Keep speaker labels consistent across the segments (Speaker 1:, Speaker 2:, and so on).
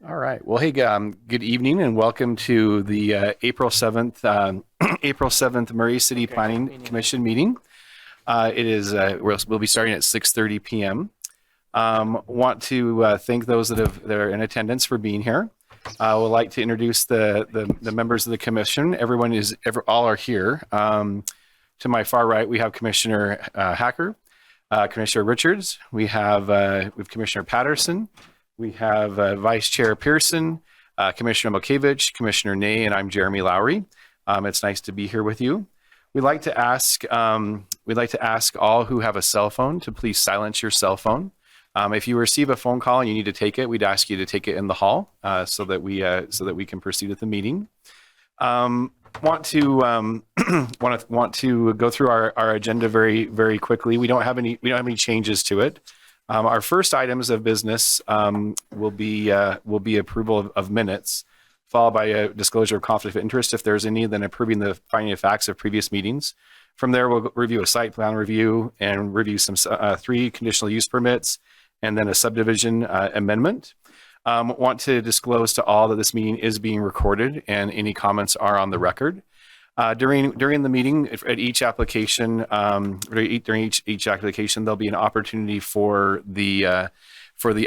Speaker 1: All right. Well, hey, good evening and welcome to the April 7th, April 7th Murray City Planning Commission meeting. We'll be starting at 6:30 p.m. Want to thank those that are in attendance for being here. I would like to introduce the members of the commission. All are here. To my far right, we have Commissioner Hacker, Commissioner Richards. We have Commissioner Patterson. We have Vice Chair Pearson, Commissioner Milkevich, Commissioner Ney, and I'm Jeremy Lowry. It's nice to be here with you. We'd like to ask all who have a cell phone to please silence your cell phone. If you receive a phone call and you need to take it, we'd ask you to take it in the hall so that we can proceed with the meeting. Want to go through our agenda very, very quickly. We don't have any changes to it. Our first items of business will be approval of minutes, followed by a disclosure of conflict of interest if there's any, then approving the finding of facts of previous meetings. From there, we'll review a site plan review and review some 3 conditional use permits and then a subdivision amendment. Want to disclose to all that this meeting is being recorded and any comments are on the record. During the meeting, at each application, during each application, there'll be an opportunity for the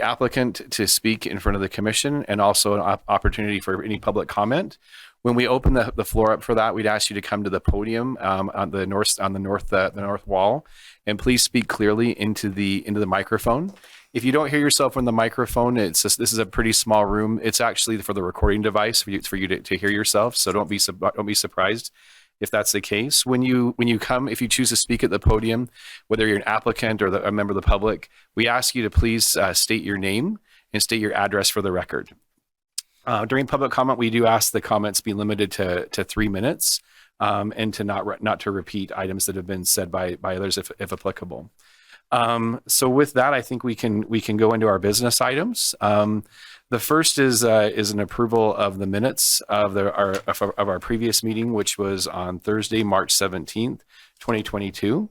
Speaker 1: applicant to speak in front of the commission, and also an opportunity for any public comment. When we open the floor up for that, we'd ask you to come to the podium on the north wall, and please speak clearly into the microphone. If you don't hear yourself from the microphone, this is a pretty small room. It's actually for the recording device for you to hear yourself. So don't be surprised if that's the case. When you come, if you choose to speak at the podium, whether you're an applicant or a member of the public, we ask you to please state your name and state your address for the record. During public comment, we do ask the comments be limited to 3 minutes and to not to repeat items that have been said by others if applicable. So with that, I think we can go into our business items. The first is an approval of the minutes of our previous meeting, which was on Thursday, March 17th, 2022.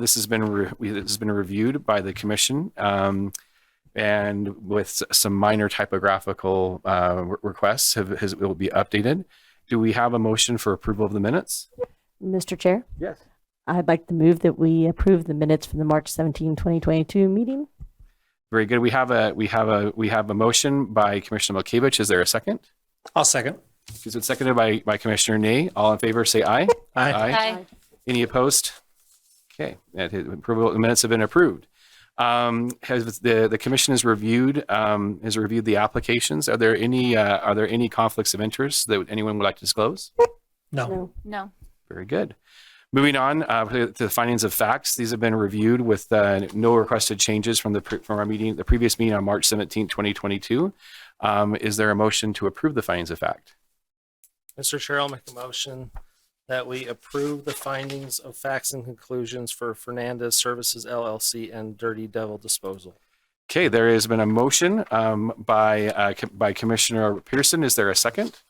Speaker 1: This has been reviewed by the commission, and with some minor typographical requests will be updated. Do we have a motion for approval of the minutes?
Speaker 2: Mr. Chair?
Speaker 1: Yes.
Speaker 2: I'd like to move that we approve the minutes from the March 17, 2022 meeting.
Speaker 1: Very good. We have a motion by Commissioner Milkevich. Is there a second?
Speaker 3: I'll second.
Speaker 1: It's seconded by Commissioner Ney. All in favor, say aye.
Speaker 3: Aye.
Speaker 2: Aye.
Speaker 1: Any opposed? Okay. Approval. The minutes have been approved. The commission has reviewed the applications. Are there any conflicts of interest that anyone would like to disclose?
Speaker 3: No.
Speaker 2: No.
Speaker 1: Very good. Moving on to the findings of facts. These have been reviewed with no requested changes from the previous meeting on March 17, 2022. Is there a motion to approve the findings of fact?
Speaker 3: Mr. Chair, I'll make a motion that we approve the findings of facts and conclusions for Fernandez Services LLC and Dirty Devil Disposal.
Speaker 1: Okay, there has been a motion by Commissioner Pearson. Is there a second?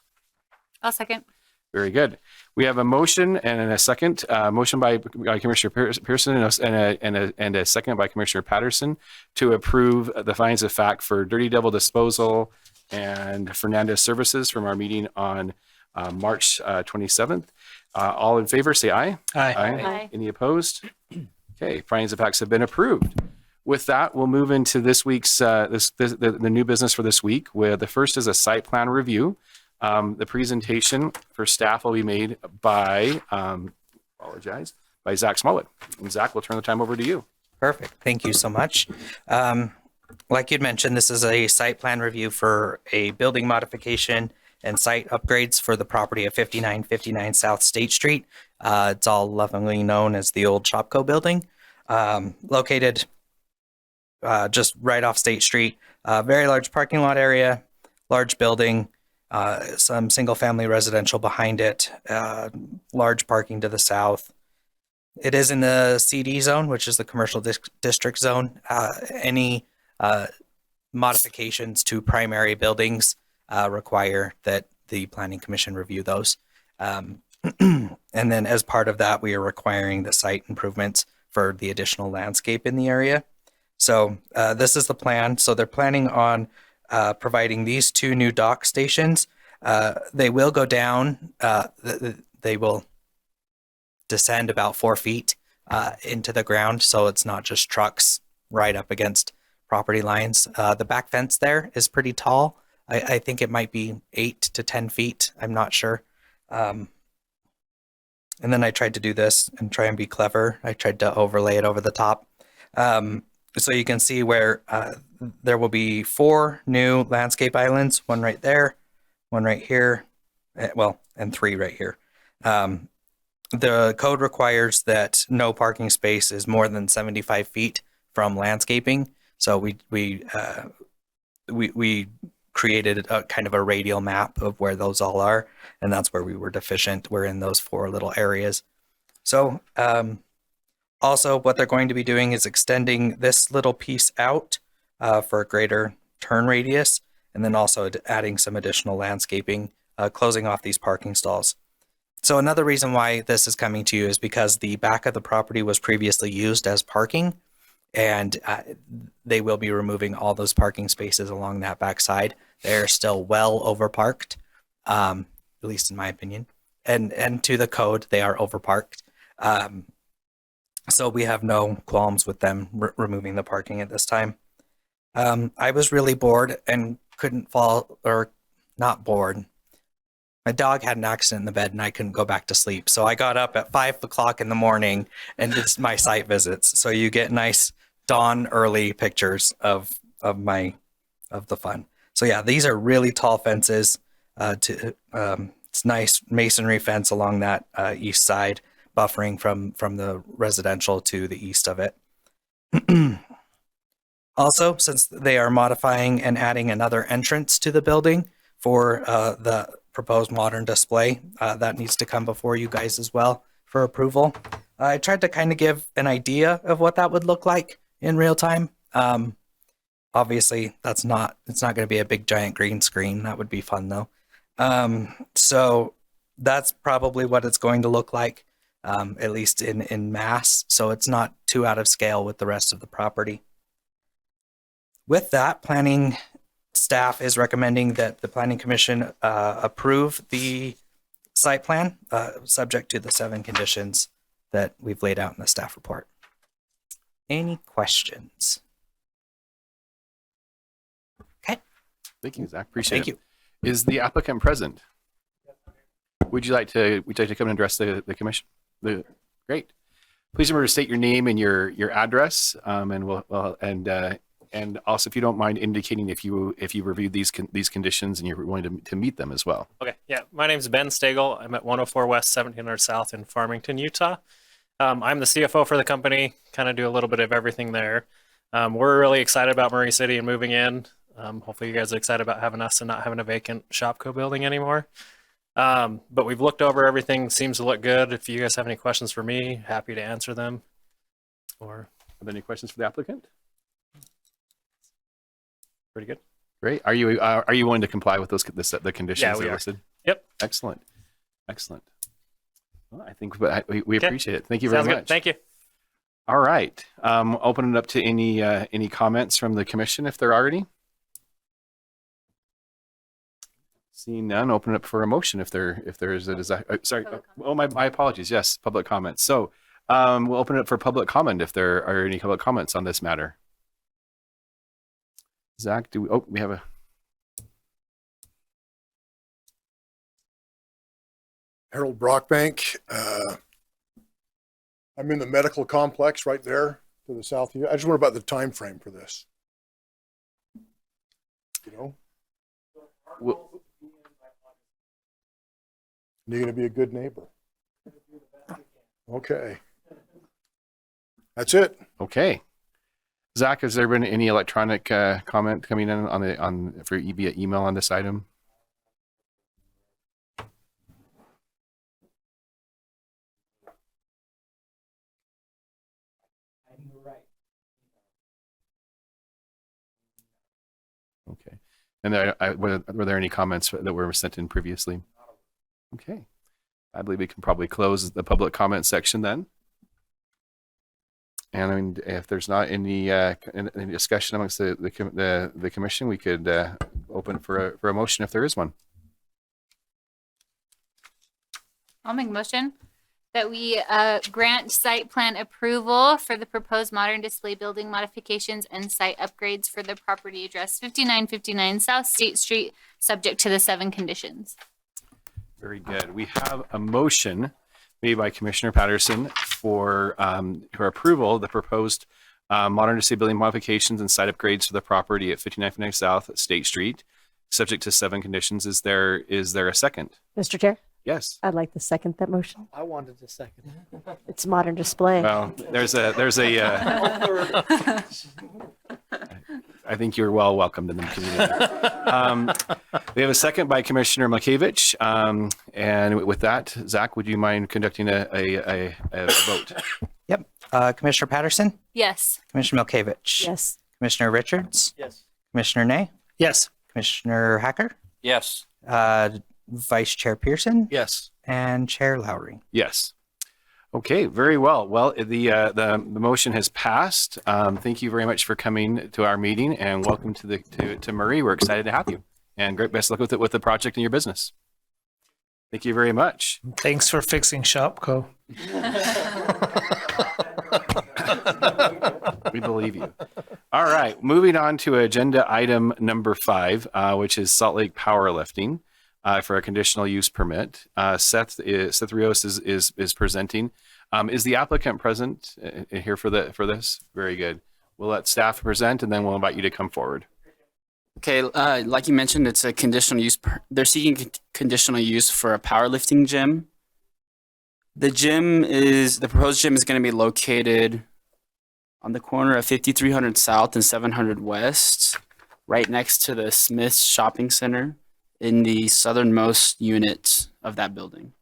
Speaker 4: I'll second.
Speaker 1: Very good. We have a motion and a second. Motion by Commissioner Pearson and a second by Commissioner Patterson to approve the findings of fact for Dirty Devil Disposal and Fernandez Services from our meeting on March 27th. All in favor, say aye.
Speaker 3: Aye.
Speaker 4: Aye.
Speaker 1: Any opposed? Okay, findings of facts have been approved. With that, we'll move into this week's the new business for this week, where the first is a site plan review. The presentation for staff will be made by Zach Smollett. And Zach, we'll turn the time over to you.
Speaker 5: Perfect. Thank you so much. Like you'd mentioned, this is a site plan review for a building modification and site upgrades for the property of 5959 South State Street. It's all lovingly known as the old Shopco building, located just right off State Street. Very large parking lot area, large building, some single family residential behind it, large parking to the south. It is in the CD zone, which is the commercial district zone. Any modifications to primary buildings require that the Planning Commission review those. And then as part of that, we are requiring the site improvements for the additional landscape in the area. So this is the plan. So they're planning on providing these 2 new dock stations. They will go down. They will descend about 4 feet into the ground, so it's not just trucks right up against property lines. The back fence there is pretty tall. I think it might be 8 to 10 feet. I'm not sure. And then I tried to do this and try and be clever. I tried to overlay it over the top. So you can see where there will be 4 new landscape islands, one right there, one right here, and 3 right here. The code requires that no parking space is more than 75 feet from landscaping. So we created a kind of a radial map of where those all are, and that's where we were deficient. We're in those 4 little areas. So also what they're going to be doing is extending this little piece out for a greater turn radius, and then also adding some additional landscaping, closing off these parking stalls. So another reason why this is coming to you is because the back of the property was previously used as parking, and they will be removing all those parking spaces along that back side. They're still well overparked, at least in my opinion, and to the code, they are overparked. So we have no qualms with them removing the parking at this time. I was really bored and couldn't fall, or not bored. My dog had an accident in the bed and I couldn't go back to sleep. So I got up at 5 o'clock in the morning and did my site visits. So you get nice dawn early pictures of the fun. So yeah, these are really tall fences. It's nice masonry fence along that east side, buffering from the residential to the east of it. Also, since they are modifying and adding another entrance to the building for the proposed modern display, that needs to come before you guys as well for approval. I tried to kind of give an idea of what that would look like in real time. Obviously, it's not going to be a big giant green screen. That would be fun though. So that's probably what it's going to look like, at least in mass. So it's not too out of scale with the rest of the property. With that, planning staff is recommending that the Planning Commission approve the site plan, subject to the 7 conditions that we've laid out in the staff report. Any questions? Okay.
Speaker 1: Thank you, Zach. Appreciate
Speaker 5: Thank
Speaker 1: it. Is the applicant present? Would you like to come and address the commission? Great. Please remember to state your name and your address, and also, if you don't mind indicating if you reviewed these conditions and you're willing to meet them as well.
Speaker 3: Okay, yeah. My name's Ben Stagel. I'm at 104 West, 1700 South in Farmington, Utah. I'm the CFO for the company, kind of do a little bit of everything there. We're really excited about Murray City and moving in. Hopefully you guys are excited about having us and not having a vacant Shopco building anymore. But we've looked over everything, seems to look good. If you guys have any questions for me, happy to answer them. Or
Speaker 1: are there any questions for the applicant?
Speaker 3: pretty good.
Speaker 1: Great. Are you willing to comply with the conditions
Speaker 3: Yeah,
Speaker 1: that
Speaker 3: we
Speaker 1: are
Speaker 3: are.
Speaker 1: listed?
Speaker 3: Yep.
Speaker 1: Excellent. Well, I think we appreciate it. Thank you very
Speaker 3: Sounds
Speaker 1: much.
Speaker 3: good. Thank you.
Speaker 1: All right. Open it up to any comments from the commission if there are any. Seeing none, open it up for a motion if there is a desire. Sorry. Oh, my apologies. Yes, public comments. So we'll open it up for public comment if there are any public comments on this matter. Zach, we have a.
Speaker 4: Harold Brockbank. I'm in the medical complex right there to the south of you. I just wonder about the time frame for this. You know? You're going to be a good neighbor. Okay. That's it.
Speaker 1: Okay. Zach, has there been any electronic comment coming in via email on this item? Okay. And were there any comments that were sent in previously? Okay. I believe we can probably close the public comment section then. And I mean, if there's not any discussion amongst the commission, we could open for a motion if there is one.
Speaker 6: I'll make a motion that we grant site plan approval for the proposed modern display building modifications and site upgrades for the property address 5959 South State Street, subject to the 7 conditions.
Speaker 1: Very good. We have a motion made by Commissioner Patterson for her approval of the proposed modern display building modifications and site upgrades for the property at 5959 South State Street, subject to 7 conditions. Is there a second?
Speaker 2: Mr. Chair,
Speaker 1: Yes.
Speaker 2: I'd like to second that motion.
Speaker 7: I wanted to second.
Speaker 2: It's modern display.
Speaker 1: Well, there's a I think you're well welcomed in the community. We have a second by Commissioner Malkiewicz. And with that, Zach, would you mind conducting a vote?
Speaker 5: Yep. Commissioner Patterson,
Speaker 6: Yes.
Speaker 5: Commissioner Milkevich,
Speaker 2: Yes.
Speaker 5: Commissioner Richards,
Speaker 7: Yes.
Speaker 5: Commissioner Ney,
Speaker 3: Yes.
Speaker 5: Commissioner Hacker,
Speaker 7: Yes.
Speaker 5: Vice Chair Pearson,
Speaker 7: Yes.
Speaker 5: and Chair Lowry.
Speaker 1: Yes. Okay, very well. Well, the motion has passed. Thank you very much for coming to our meeting, and welcome to Murray. We're excited to have you, and great best luck with the project and your business. Thank you very much.
Speaker 8: Thanks for fixing Shopco.
Speaker 1: We believe you. All right, moving on to agenda item number 5, which is Salt Lake Powerlifting for a conditional use permit. Seth Rios is presenting. Is the applicant present here for this? Very good. We'll let staff present, and then we'll invite you to come forward.
Speaker 9: Okay, like you mentioned, it's a conditional use. They're seeking conditional use for a powerlifting gym. The proposed gym is going to be located on the corner of 5300 South and 700 West, right next to the Smith's Shopping Center in the southernmost unit of that building.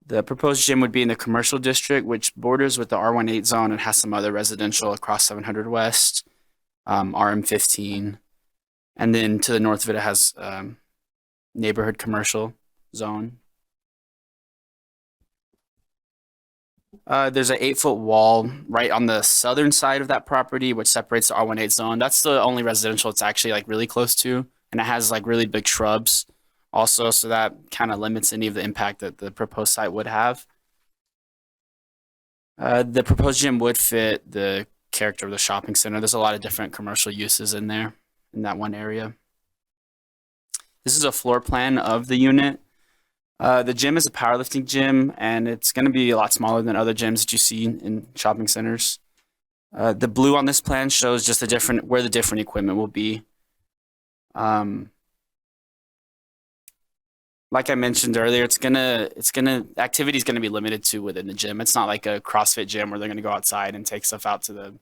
Speaker 9: The proposed gym would be in the commercial district, which borders with the R18 zone and has some other residential across 700 West, RM15. And then to the north of it, it has neighborhood commercial zone. There's an 8-foot wall right on the southern side of that property, which separates the R18 zone. That's the only residential it's actually like really close to. And it has like really big shrubs also, so that kind of limits any of the impact that the proposed site would have. The proposed gym would fit the character of the shopping center. There's a lot of different commercial uses in there, in that one area. This is a floor plan of the unit. The gym is a powerlifting gym, and it's going to be a lot smaller than other gyms that you see in shopping centers. The blue on this plan shows just where the different equipment will be. Like I mentioned earlier, activity is gonna be limited to within the gym. It's not like a CrossFit gym where they're gonna go outside and take stuff out to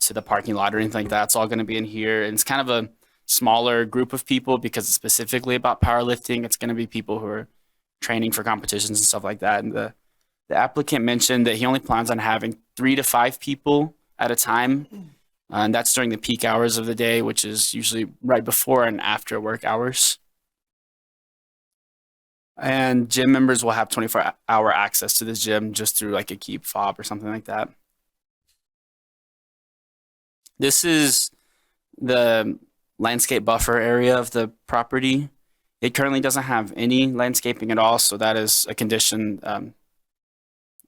Speaker 9: the parking lot or anything like that. It's all gonna be in here, and it's kind of a smaller group of people because it's specifically about powerlifting. It's gonna be people who are training for competitions and stuff like that. And the applicant mentioned that he only plans on having 3 to 5 people at a time, and that's during the peak hours of the day, which is usually right before and after work hours. And gym members will have 24-hour access to this gym just through like a keep fob or something like that. This is the landscape buffer area of the property. It currently doesn't have any landscaping at all, so that is a condition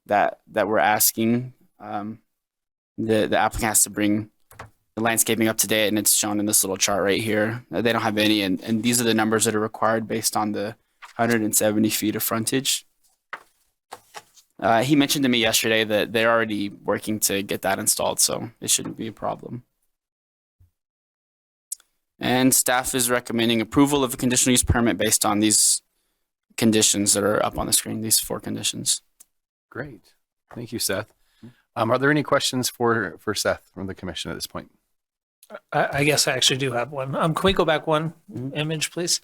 Speaker 9: that we're asking. The applicant has to bring the landscaping up to date, and it's shown in this little chart right here. They don't have any, and these are the numbers that are required based on the 170 feet of frontage. He mentioned to me yesterday that they're already working to get that installed, so it shouldn't be a problem. And staff is recommending approval of a conditional use permit based on these conditions that are up on the screen, these 4 conditions.
Speaker 1: Great. Thank you, Seth. Are there any questions for Seth from the commission at this point?
Speaker 8: I guess I actually do have one. Can we go back one image, please?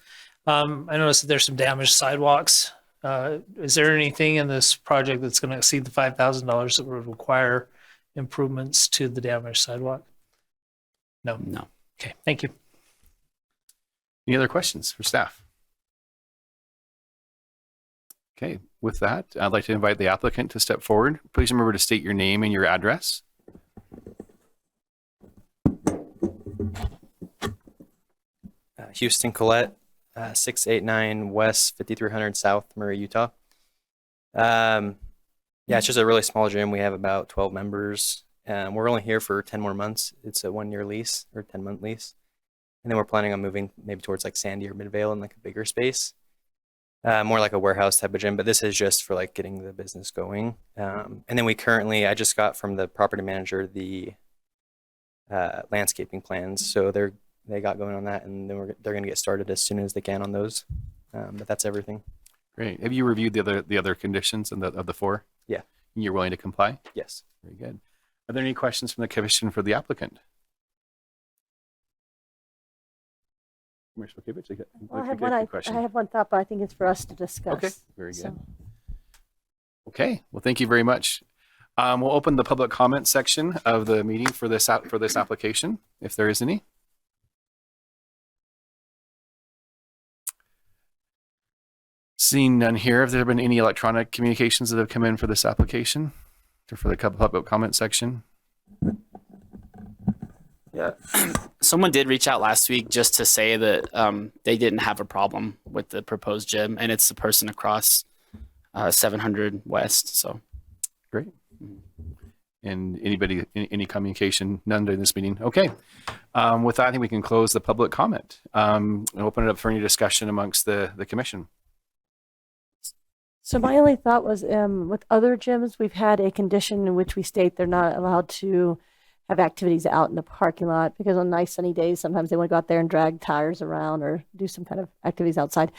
Speaker 8: I noticed that there's some damaged sidewalks. Is there anything in this project that's going to exceed the $5,000 that would require improvements to the damaged sidewalk? No.
Speaker 9: No.
Speaker 8: Okay, thank you.
Speaker 1: Any other questions for staff? Okay, with that, I'd like to invite the applicant to step forward. Please remember to state your name and your address.
Speaker 7: Houston Collette, 689 West, 5300 South, Murray, Utah. Yeah, it's just a really small gym. We have about 12 members. We're only here for 10 more months. It's a 1-year lease or 10-month lease. And then we're planning on moving maybe towards like Sandy or Midvale in like a bigger space. More like a warehouse type of gym, but this is just for like getting the business going. And then I just got from the property manager the landscaping plans. So they got going on that, and then they're going to get started as soon as they can on those. But that's everything.
Speaker 1: Great. Have you reviewed the other conditions of the 4?
Speaker 7: Yeah.
Speaker 1: And you're willing to comply?
Speaker 7: Yes.
Speaker 1: Very good. Are there any questions from the commission for the applicant? Commissioner Kivich,
Speaker 2: I have one thought, but I think it's for us to discuss.
Speaker 1: Okay, very good.
Speaker 2: So,
Speaker 1: Okay, well, thank you very much. We'll open the public comment section of the meeting for this application, if there is any. Seeing none here, have there been any electronic communications that have come in for this application or for the public comment section?
Speaker 9: Yeah. Someone did reach out last week just to say that they didn't have a problem with the proposed gym, and it's the person across 700 West. So
Speaker 1: Great. And any communication? None during this meeting. Okay. With that, I think we can close the public comment and open it up for any discussion amongst the commission.
Speaker 2: so my only thought was with other gyms, we've had a condition in which we state they're not allowed to have activities out in the parking lot because on nice sunny days, sometimes they want to go out there and drag tires around or do some kind of activities outside.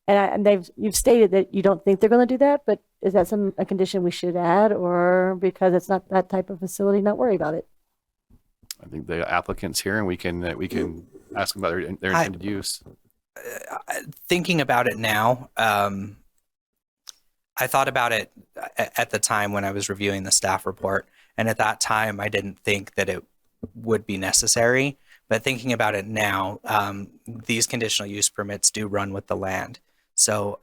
Speaker 2: And you've stated that you don't think they're going to do that, but is that a condition we should add, or because it's not that type of facility, not worry about it?
Speaker 1: I think the applicant's here, and we can ask them about their intended use.
Speaker 5: Thinking about it now, I thought about it at the time when I was reviewing the staff report. And at that time, I didn't think that it would be necessary. But thinking about it now, these conditional use permits do run with the land. So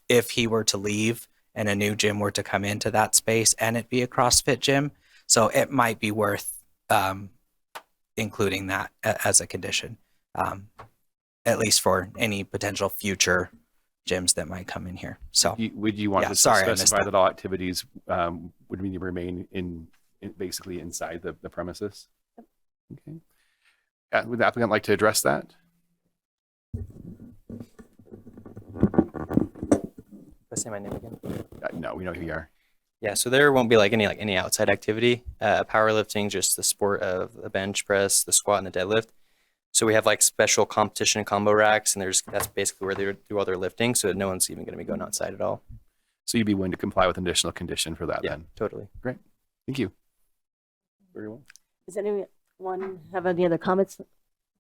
Speaker 5: if he were to leave and a new gym were to come into that space and it be a CrossFit gym, so it might be worth including that as a condition, at least for any potential future gyms that might come in here. So
Speaker 1: Would you want to specify that all activities would need to remain in basically inside the premises? Okay. Would the applicant like to address that?
Speaker 7: Say my name again.
Speaker 1: No, we know who you are.
Speaker 7: Yeah, so there won't be any outside activity. Powerlifting, just the sport of the bench press, the squat, and the deadlift. So we have like special competition combo racks, and that's basically where they do all their lifting. So no one's even going to be going outside at all.
Speaker 1: So you'd be willing to comply with an additional condition for that
Speaker 7: Yeah,
Speaker 1: then?
Speaker 7: totally.
Speaker 1: Great. Thank you. Very well.
Speaker 2: Does anyone have any other comments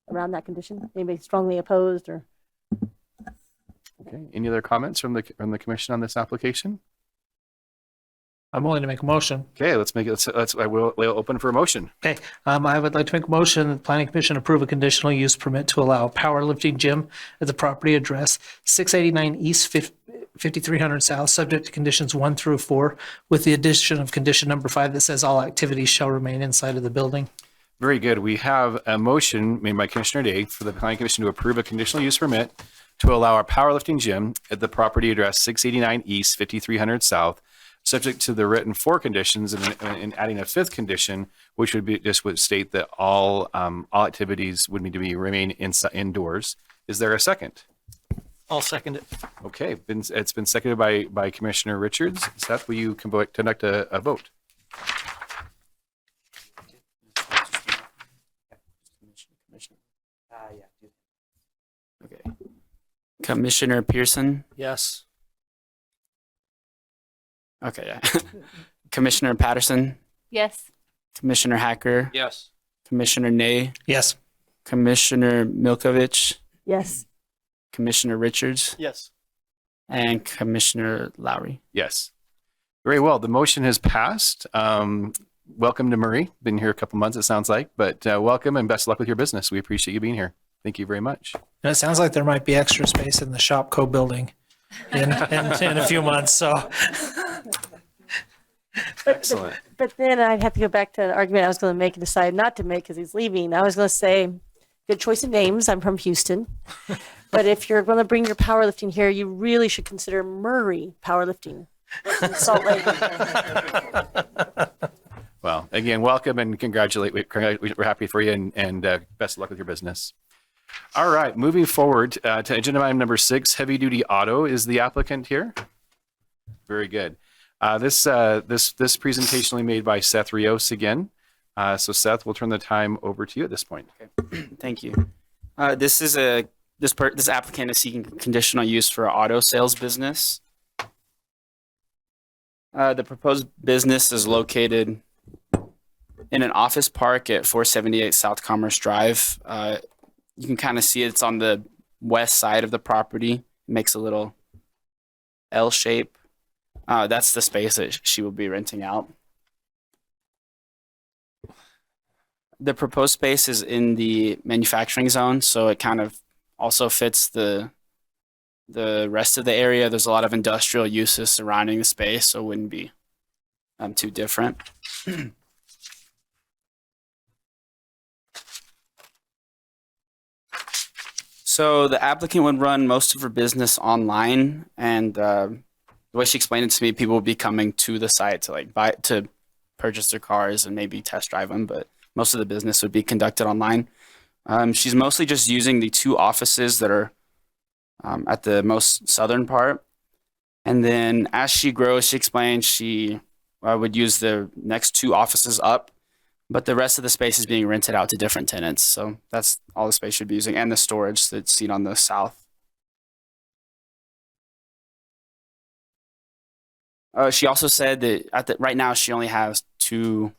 Speaker 2: around that condition? Anybody strongly opposed or?
Speaker 1: Okay. Any other comments from the commission on this application?
Speaker 8: I'm willing to make a motion.
Speaker 1: Okay, let's make it. I will open for a motion.
Speaker 8: Okay, I would like to make a motion that the Planning Commission approve a conditional use permit to allow a powerlifting gym at the property address 689 East 5300 South, subject to conditions 1 through 4, with the addition of condition number 5 that says all activities shall remain inside of the building.
Speaker 1: Very good. We have a motion made by Commissioner Day for the Planning Commission to approve a conditional use permit to allow a powerlifting gym at the property address 689 East 5300 South, subject to the written 4 conditions, and adding a 5th condition, which would state that all activities would need to remain indoors. Is there a second?
Speaker 8: I'll second it.
Speaker 1: Okay, it's been seconded by Commissioner Richards. Seth, will you conduct a vote?
Speaker 9: Okay. Commissioner Pearson.
Speaker 8: Yes.
Speaker 9: Okay, yeah. Commissioner Patterson,
Speaker 6: Yes.
Speaker 9: Commissioner Hacker,
Speaker 8: Yes.
Speaker 9: Commissioner Ney,
Speaker 8: Yes.
Speaker 9: Commissioner Milkovich,
Speaker 2: Yes.
Speaker 9: Commissioner Richards,
Speaker 8: Yes.
Speaker 9: and Commissioner Lowry.
Speaker 1: Yes. Very well. The motion has passed. Welcome to Murray. Been here a couple months, it sounds like, but welcome and best of luck with your business. We appreciate you being here. Thank you very much.
Speaker 8: And it sounds like there might be extra space in the Shopco building in a few months. So
Speaker 1: Excellent.
Speaker 2: But then I'd have to go back to an argument I was going to make and decide not to make because he's leaving. I was going to say, good choice of names. I'm from Houston. But if you're going to bring your powerlifting here, you really should consider Murray Powerlifting versus Salt Lake.
Speaker 1: Well, again, welcome and congratulate. We're happy for you and best of luck with your business. All right, moving forward to agenda item number 6, heavy duty auto is the applicant here. Very good. This presentation will be made by Seth Rios again. So Seth, we'll turn the time over to you at this point.
Speaker 9: Okay. Thank you. This applicant is seeking conditional use for an auto sales business. The proposed business is located in an office park at 478 South Commerce Drive. You can kind of see it's on the west side of the property. It makes a little L shape. That's the space that she will be renting out. The proposed space is in the manufacturing zone, so it kind of also fits the rest of the area. There's a lot of industrial uses surrounding the space, so it wouldn't be too different. So the applicant would run most of her business online, and the way she explained it to me, people would be coming to the site to purchase their cars and maybe test drive them, but most of the business would be conducted online. She's mostly just using the 2 offices that are at the most southern part. And then as she grows, she explained she would use the next 2 offices up, but the rest of the space is being rented out to different tenants. So that's all the space she'd be using, and the storage that's seen on the south. She also said that right now she only has 2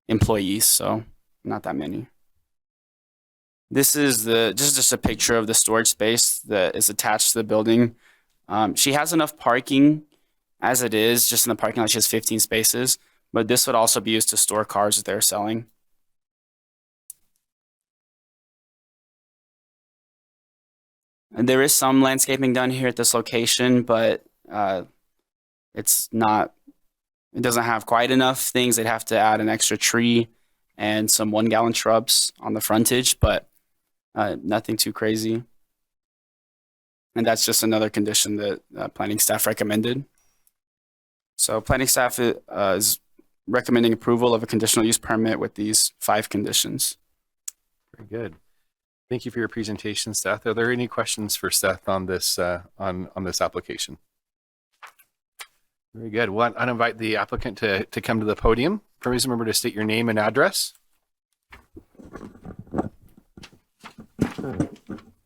Speaker 9: employees, so not that many. This is just a picture of the storage space that is attached to the building. She has enough parking as it is, just in the parking lot. She has 15 spaces, but this would also be used to store cars that they're selling. And there is some landscaping done here at this location, but it doesn't have quite enough things. They'd have to add an extra tree and some 1-gallon shrubs on the frontage, but nothing too crazy. And that's just another condition that planning staff recommended. So planning staff is recommending approval of a conditional use permit with these 5 conditions.
Speaker 1: Very good. Thank you for your presentation, Seth. Are there any questions for Seth on this on this application? Very good. Well, I'd invite the applicant to come to the podium. Please remember to state your name and address.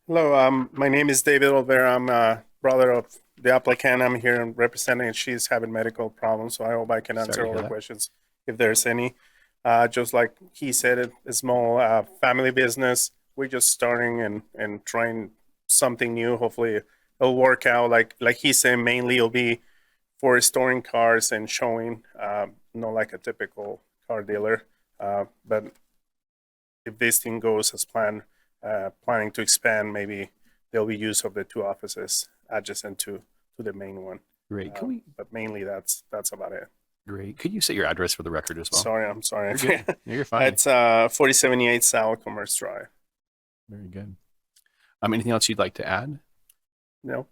Speaker 10: Hello, my name is David Olvera. I'm a brother of the applicant. I'm here representing, she's having medical problems, so I hope I can answer all the questions if there's any. Just like he said, it's a small family business. We're just starting and trying something new. Hopefully it'll work out. Like he said, mainly it'll be for storing cars and showing, not like a typical car dealer. But if this thing goes as planned, planning to expand, maybe there'll be use of the 2 offices adjacent to the main one.
Speaker 1: Great.
Speaker 10: But mainly that's about it.
Speaker 1: Great. Could you say your address for the record as well?
Speaker 10: Sorry, I'm sorry.
Speaker 1: You're good. No, you're fine.
Speaker 10: It's 4078 South Commerce Drive.
Speaker 1: Very good. Anything else you'd like to add?
Speaker 10: No.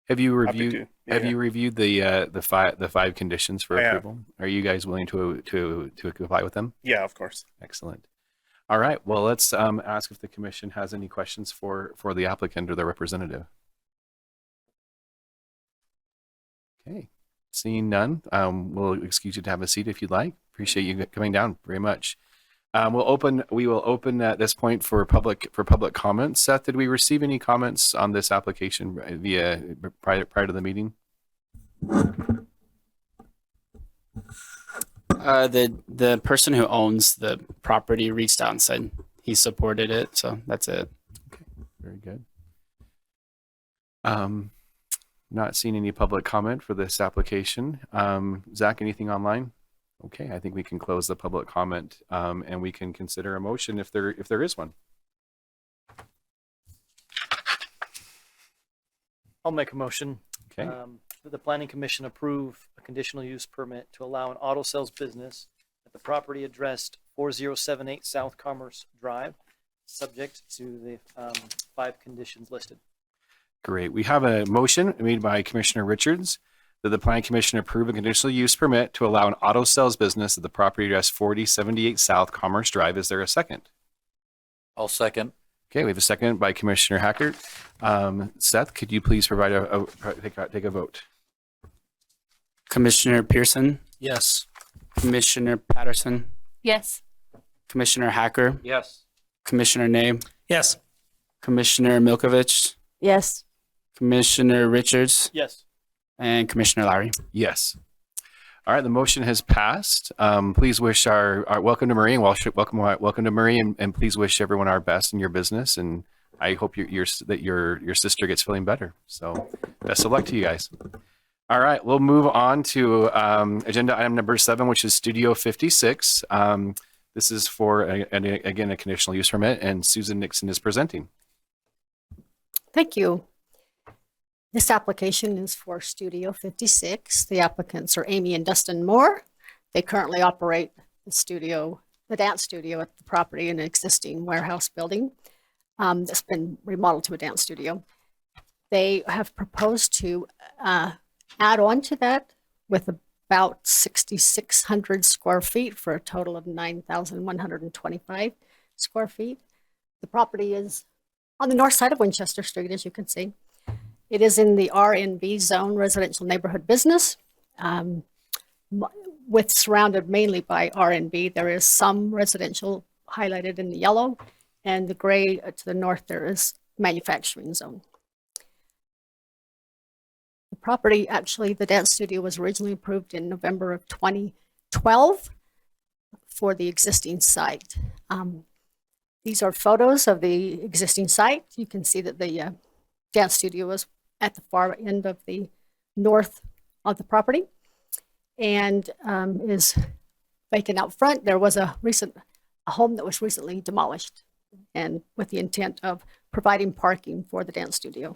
Speaker 1: Have you
Speaker 10: Happy
Speaker 1: reviewed?
Speaker 10: to.
Speaker 1: Have
Speaker 10: Yeah.
Speaker 1: you reviewed the 5 conditions for
Speaker 10: I have.
Speaker 1: approval? Are you guys willing to comply with them?
Speaker 10: Yeah, of course.
Speaker 1: Excellent. All right. Well, let's ask if the commission has any questions for the applicant or their representative. Okay. Seeing none, we'll excuse you to have a seat if you'd like. Appreciate you coming down very much. We will open at this point for public comments. Seth, did we receive any comments on this application via prior to the meeting?
Speaker 9: The person who owns the property reached out and said he supported it, so that's it.
Speaker 1: Okay, very good. Not seeing any public comment for this application. Zach, anything online? Okay, I think we can close the public comment and we can consider a motion if there is one.
Speaker 11: I'll make a motion
Speaker 1: Okay.
Speaker 11: That the planning commission approve a conditional use permit to allow an auto sales business at the property addressed 4078 South Commerce Drive, subject to the 5 conditions listed.
Speaker 1: Great. We have a motion made by Commissioner Richards that the Planning Commission approve a conditional use permit to allow an auto sales business at the property address 4078 South Commerce Drive. Is there a second?
Speaker 12: I'll second.
Speaker 1: Okay, we have a second by Commissioner Hackert. Seth, could you please provide take a vote?
Speaker 9: Commissioner Pearson,
Speaker 12: Yes.
Speaker 9: Commissioner Patterson,
Speaker 6: Yes.
Speaker 9: Commissioner Hacker,
Speaker 12: Yes.
Speaker 9: Commissioner Name,
Speaker 8: Yes.
Speaker 9: Commissioner Milkovich,
Speaker 2: Yes.
Speaker 9: Commissioner Richards,
Speaker 11: Yes.
Speaker 9: and Commissioner Lowry.
Speaker 1: Yes. All right, the motion has passed. Please wish our welcome to Marie and welcome to Marie, and please wish everyone our best in your business. And I hope your sister gets feeling better. So best of luck to you guys. All right, we'll move on to agenda item number 7, which is Studio 56. This is for again a conditional use permit, and Susan Nixon is presenting.
Speaker 13: Thank you. This application is for Studio 56. The applicants are Amy and Dustin Moore. They currently operate the dance studio at the property in an existing warehouse building that's been remodeled to a dance studio. They have proposed to add on to that with about 6,600 square feet for a total of 9,125 square feet. The property is on the north side of Winchester Street, as you can see. It is in the RNB zone, residential neighborhood business, with surrounded mainly by RNB. There is some residential highlighted in the yellow, and the gray to the north there is manufacturing zone. The property, actually, the dance studio was originally approved in November of 2012 for the existing site. These are photos of the existing site. You can see that the dance studio is at the far end of the north of the property and is vacant out front. There was a home that was recently demolished, and with the intent of providing parking for the dance studio.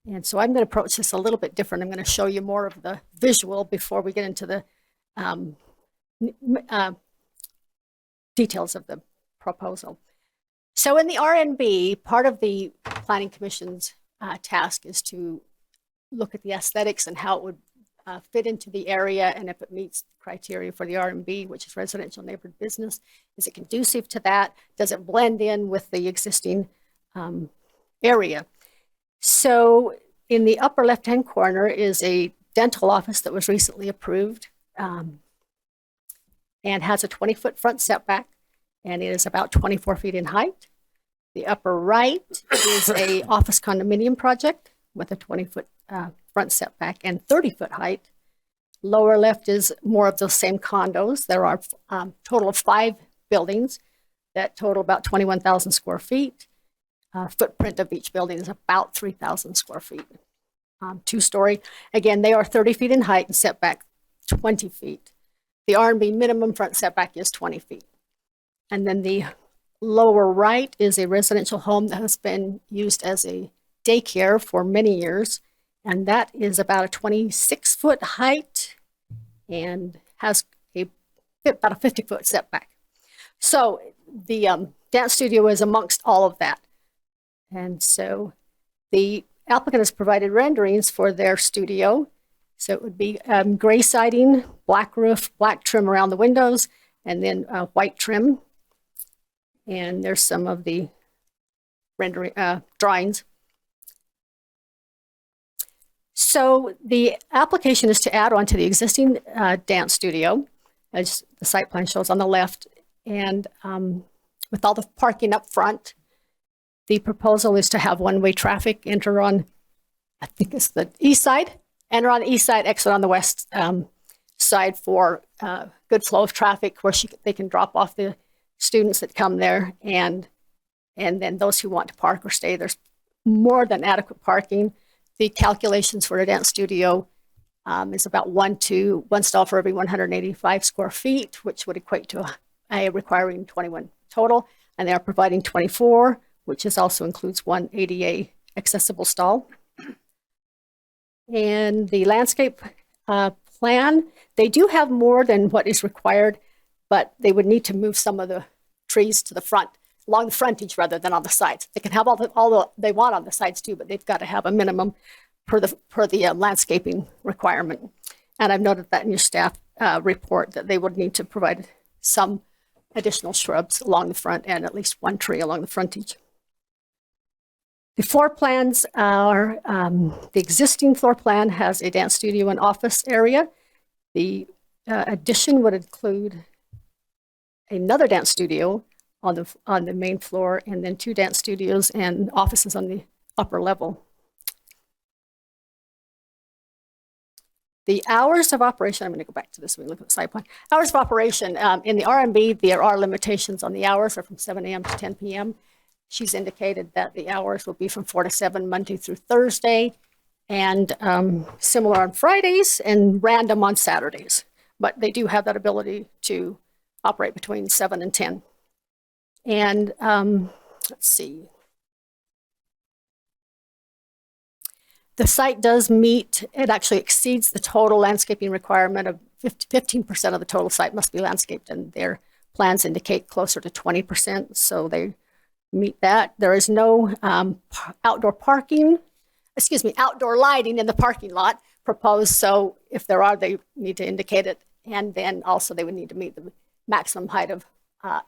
Speaker 13: And so I'm going to approach this a little bit different. I'm going to show you more of the visual before we get into the details of the proposal. So in the RNB, part of the Planning Commission's task is to look at the aesthetics and how it would fit into the area, and if it meets the criteria for the RNB, which is residential neighborhood business. Is it conducive to that? Does it blend in with the existing area? So in the upper left-hand corner is a dental office that was recently approved and has a 20-foot front setback, and it is about 24 feet in height. The upper right is a office condominium project with a 20-foot front setback and 30-foot height. Lower left is more of those same condos. There are a total of 5 buildings that total about 21,000 square feet. Footprint of each building is about 3,000 square feet. 2-story. Again, they are 30 feet in height and setback 20 feet. The R&B minimum front setback is 20 feet. And then the lower right is a residential home that has been used as a daycare for many years. And that is about a 26-foot height and has about a 50-foot setback. So the dance studio is amongst all of that. And so the applicant has provided renderings for their studio. So it would be gray siding, black roof, black trim around the windows, and then white trim. And there's some of the rendering drawings. So the application is to add on to the existing dance studio, as the site plan shows on the left, and with all the parking up front. The proposal is to have one-way traffic enter on, I think it's the east side, enter on the east side, exit on the west side for good flow of traffic, where they can drop off the students that come there, and then those who want to park or stay. There's more than adequate parking. The calculations for a dance studio is about one stall for every 185 square feet, which would equate to a requiring 21 total, and they are providing 24, which also includes one ADA accessible stall. And the landscape plan, they do have more than what is required, but they would need to move some of the trees to the front, along the frontage rather than on the sides. They can have all the they want on the sides too, but they've got to have a minimum per the landscaping requirement. And I've noted that in your staff report that they would need to provide some additional shrubs along the front and at least one tree along the frontage. The floor plans are, the existing floor plan has a dance studio and office area. The addition would include another dance studio on the main floor, and then 2 dance studios and offices on the upper level. The hours of operation, I'm going to go back to this when we look at the site plan. Hours of operation, in the RMB, there are limitations on the hours, are from 7 a.m. to 10 p.m. She's indicated that the hours will be from 4 to 7, Monday through Thursday, and similar on Fridays and random on Saturdays. But they do have that ability to operate between 7 and 10. And let's see. The site does meet, it actually exceeds the total landscaping requirement of 15% of the total site must be landscaped, and their plans indicate closer to 20%, so they meet that. There is no outdoor lighting in the parking lot proposed, so if there are, they need to indicate it, and then also they would need to meet the maximum height of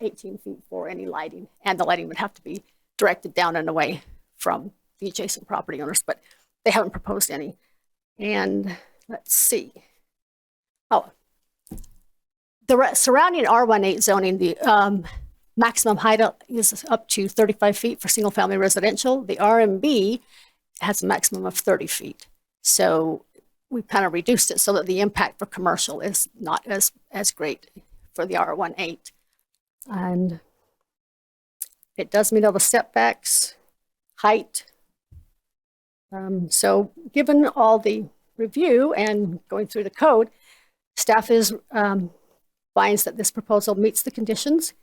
Speaker 13: 18 feet for any lighting, and the lighting would have to be directed down and away from the adjacent property owners, but they haven't proposed any. And let's see. Oh, the surrounding R18 zoning, the maximum height is up to 35 feet for single family residential. The RMB has a maximum of 30 feet. So we've kind of reduced it so that the impact for commercial is not as great for the R18. And it does meet all the setbacks, height. So given all the review and going through the code, staff finds that this proposal meets the conditions,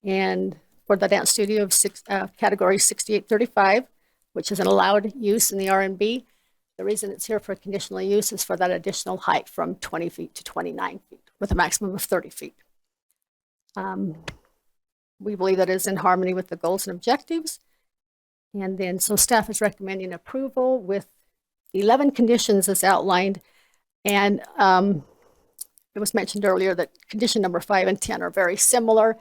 Speaker 13: and for the dance studio of category 6835, which is an allowed use in the RMB, the reason it's here for conditional use is for that additional height from 20 feet to 29 feet with a maximum of 30 feet. We believe that is in harmony with the goals and objectives. And then, so staff is recommending approval with 11 conditions as outlined. And it was mentioned earlier that condition number 5 and 10 are very similar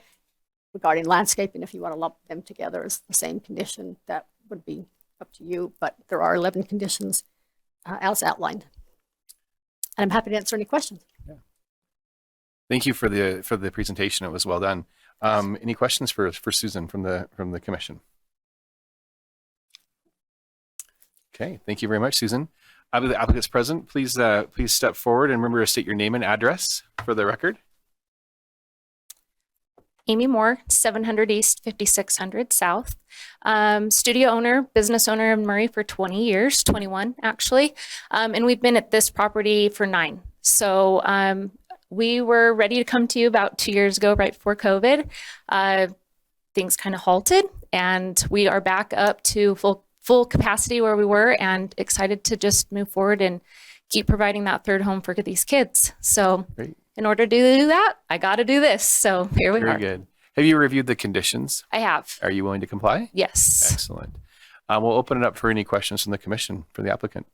Speaker 13: regarding landscaping. If you want to lump them together as the same condition, that would be up to you. But there are 11 conditions as outlined. And I'm happy to answer any questions.
Speaker 1: Yeah. Thank you for the presentation. It was well done. Any questions for Susan from the commission? Okay, thank you very much, Susan. The applicants present, please step forward and remember to state your name and address for the record.
Speaker 14: Amy Moore, 700 East, 5600 South. Studio owner, business owner in Murray for 20 years, 21 actually. And we've been at this property for 9. So we were ready to come to you about 2 years ago, right before COVID. Things kind of halted, and we are back up to full capacity where we were, and excited to just move forward and keep providing that third home for these kids. So great. In order to do that, I got to do this. So here we are.
Speaker 1: Very good. Have you reviewed the conditions?
Speaker 14: I have.
Speaker 1: Are you willing to comply?
Speaker 14: Yes.
Speaker 1: Excellent. We'll open it up for any questions from the commission for the applicant.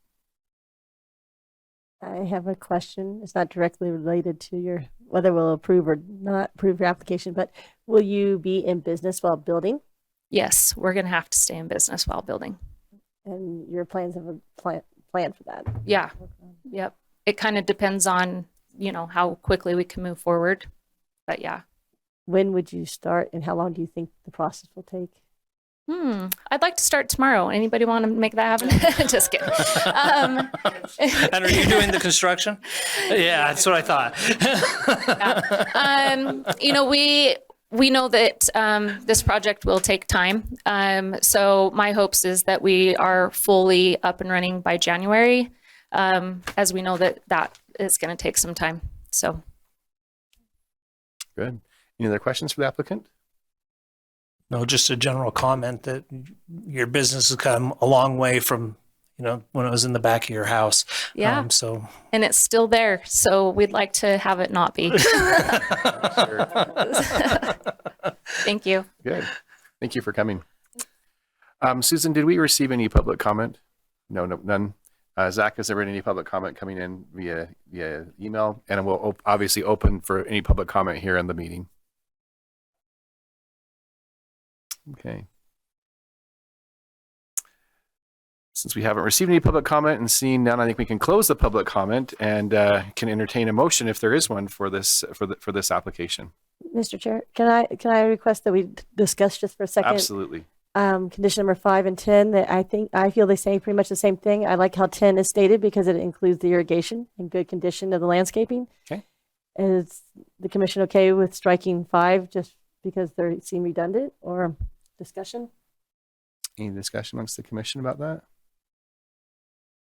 Speaker 2: I have a question. It's not directly related to whether we'll approve or not approve your application, but will you be in business while building?
Speaker 14: Yes, we're going to have to stay in business while building.
Speaker 2: And your plans have a plan for that?
Speaker 14: Yeah. Yep. It kind of depends on, how quickly we can move forward. But yeah.
Speaker 2: When would you start, and how long do you think the process will take?
Speaker 14: I'd like to start tomorrow. Anybody want to make that happen? Just kidding.
Speaker 8: And are you doing the construction? Yeah, that's what I thought.
Speaker 14: Yeah. We know that this project will take time. So my hopes is that we are fully up and running by January, as we know that is going to take some time. So.
Speaker 1: Good. Any other questions for the applicant?
Speaker 8: No, just a general comment that your business has come a long way from when it was in the back of your house.
Speaker 14: Yeah.
Speaker 8: So
Speaker 14: And it's still there. So we'd like to have it not be. Thank you.
Speaker 1: Good. Thank you for coming. Susan, did we receive any public comment? No, none. Zach, has there been any public comment coming in via email? And we'll obviously open for any public comment here in the meeting. Okay. Since we haven't received any public comment and seeing none, I think we can close the public comment and can entertain a motion if there is one for this application.
Speaker 2: Mr. Chair, can I request that we discuss just for a second?
Speaker 1: Absolutely.
Speaker 2: Condition number 5 and 10, that I feel they say pretty much the same thing. I like how 10 is stated because it includes the irrigation and good condition of the landscaping.
Speaker 1: Okay.
Speaker 2: Is the commission okay with striking 5 just because they seem redundant, or discussion?
Speaker 1: Any discussion amongst the commission about that?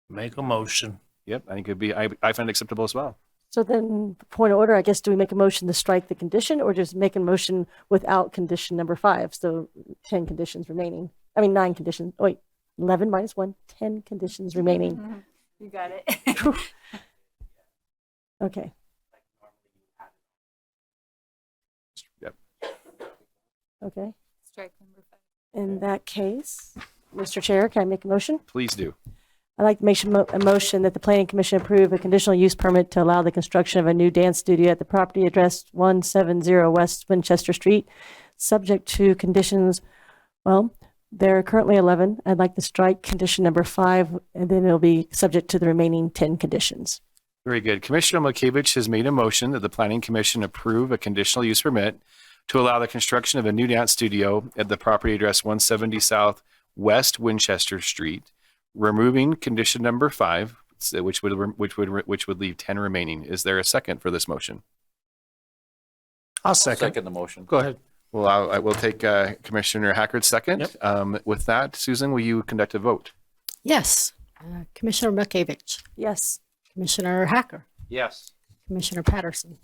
Speaker 8: make a motion.
Speaker 1: Yep, I think I find it acceptable as well.
Speaker 2: So then, point of order, I guess, do we make a motion to strike the condition or just make a motion without condition number 5? So 10 conditions remaining. I mean, 9 conditions. Oh, wait, 11 minus 1, 10 conditions remaining.
Speaker 6: You got it.
Speaker 2: Okay.
Speaker 1: Yep.
Speaker 2: Okay.
Speaker 6: Strike number 5.
Speaker 2: In that case, Mr. Chair, can I make a motion?
Speaker 1: Please do.
Speaker 2: I'd like to make a motion that the Planning Commission approve a conditional use permit to allow the construction of a new dance studio at the property address 170 West Winchester Street, subject to conditions. Well, there are currently 11. I'd like to strike condition number 5, and then it'll be subject to the remaining 10 conditions.
Speaker 1: Very good. Commissioner Milkevich has made a motion that the Planning Commission approve a conditional use permit to allow the construction of a new dance studio at the property address 170 South West Winchester Street, removing condition number 5, which would leave 10 remaining. Is there a second for this motion?
Speaker 8: I'll second.
Speaker 12: The motion.
Speaker 8: Go ahead.
Speaker 1: Well, I will take Commissioner Hackard's second.
Speaker 8: Yep.
Speaker 1: With that, Susan, will you conduct a vote?
Speaker 13: Yes. Commissioner Milkevich,
Speaker 2: Yes.
Speaker 13: Commissioner Hacker,
Speaker 12: Yes.
Speaker 13: Commissioner Patterson,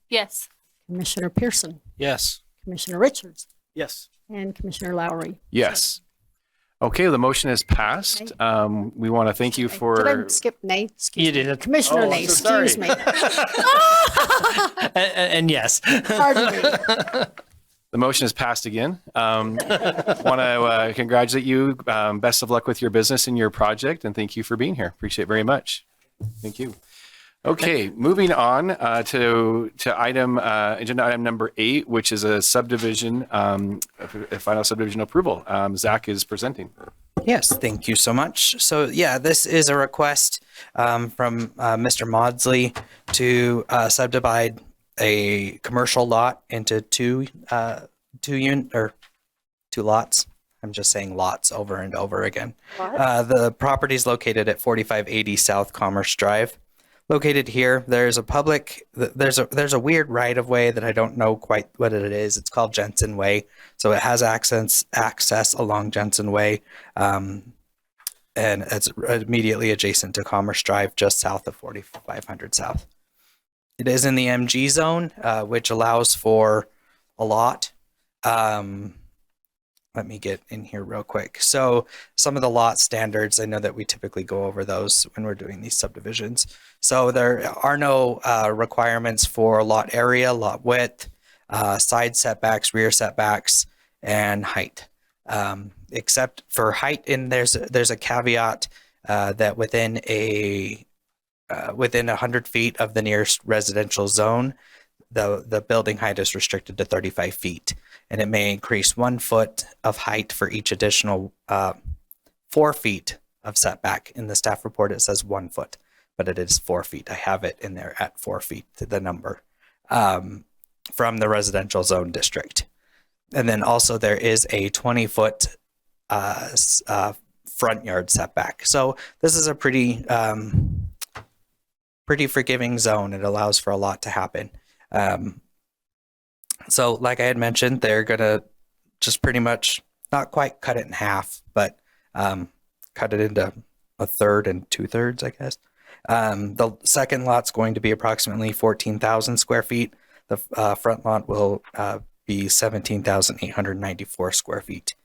Speaker 6: Yes.
Speaker 13: Commissioner Pearson,
Speaker 8: Yes.
Speaker 13: Commissioner Richards,
Speaker 11: Yes.
Speaker 13: and Commissioner Lowry.
Speaker 1: Yes. Okay, the motion is passed. We want to thank you
Speaker 13: Did I
Speaker 1: for...
Speaker 13: skip Nay? Excuse
Speaker 8: You
Speaker 13: me.
Speaker 8: did.
Speaker 13: Commissioner
Speaker 1: Oh,
Speaker 13: Nay,
Speaker 1: so sorry.
Speaker 13: excuse me.
Speaker 8: And yes.
Speaker 13: Pardon me.
Speaker 1: The motion is passed again. Want to congratulate you. Best of luck with your business and your project, and thank you for being here. Appreciate it very much. Thank you. Okay, moving on to agenda item number 8, which is a subdivision, a final subdivision approval. Zach is presenting.
Speaker 5: Yes, thank you so much. So yeah, this is a request from Mr. Maudsley to subdivide a commercial lot into two lots. I'm just saying lots over and over again. The property is located at 4580 South Commerce Drive. Located here, there's a weird right of way that I don't know quite what it is. It's called Jensen Way, so it has access along Jensen Way, and it's immediately adjacent to Commerce Drive, just south of 4500 South. It is in the MG zone, which allows for a lot. Let me get in here real quick. So some of the lot standards, I know that we typically go over those when we're doing these subdivisions. So there are no requirements for lot area, lot width, side setbacks, rear setbacks, and height. Except for height, and there's a caveat that within 100 feet of the nearest residential zone, the building height is restricted to 35 feet, and it may increase 1 foot of height for each additional 4 feet of setback. In the staff report, it says 1 foot, but it is 4 feet. I have it in there at 4 feet to the number from the residential zone district. And then also there is a 20-foot front yard setback. So this is a pretty forgiving zone. It allows for a lot to happen. So like I had mentioned, they're gonna just pretty much not quite cut it in half, but cut it into a third and 2/3, I guess. The second lot's going to be approximately 14,000 square feet. The front lot will be 17,894 square feet.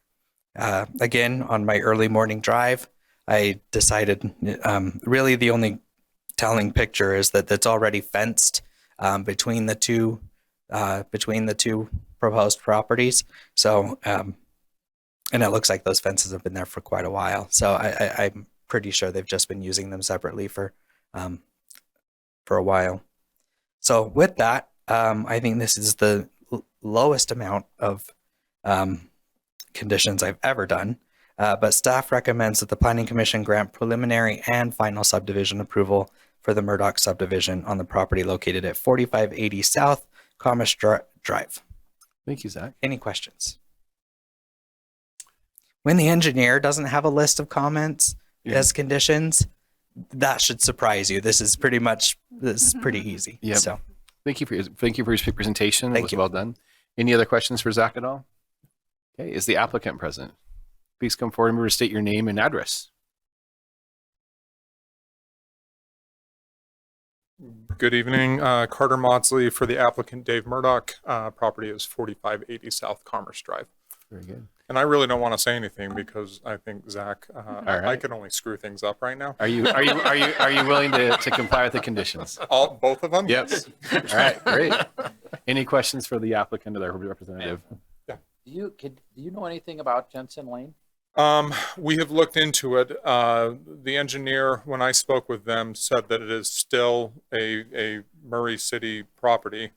Speaker 5: Again, on my early morning drive, I decided really the only telling picture is that it's already fenced between the two proposed properties. So and it looks like those fences have been there for quite a while. So I'm pretty sure they've just been using them separately for a while. So with that, I think this is the lowest amount of conditions I've ever done. But staff recommends that the Planning Commission grant preliminary and final subdivision approval for the Murdoch subdivision on the property located at 4580 South Commerce Drive.
Speaker 1: Thank you, Zach.
Speaker 5: Any questions? When the engineer doesn't have a list of comments as conditions, that should surprise you. This is pretty easy.
Speaker 1: Yep.
Speaker 5: So
Speaker 1: Thank you for your presentation. It was
Speaker 5: you.
Speaker 1: well done. Any other questions for Zach at all? Okay, is the applicant present? Please come forward and remember to state your name and address.
Speaker 15: Good evening, Carter Maudsley for the applicant Dave Murdoch. Property is 4580 South Commerce Drive.
Speaker 1: Very good.
Speaker 15: And I really don't want to say anything because I think Zach,
Speaker 1: right.
Speaker 15: I can only screw things up right now.
Speaker 1: Are you willing to comply with the conditions?
Speaker 15: Both of them?
Speaker 1: Yes. All right, great. Any questions for the applicant or their representative?
Speaker 12: Do you know anything about Jensen Lane?
Speaker 15: We have looked into it. The engineer, when I spoke with them, said that it is still a Murray City property.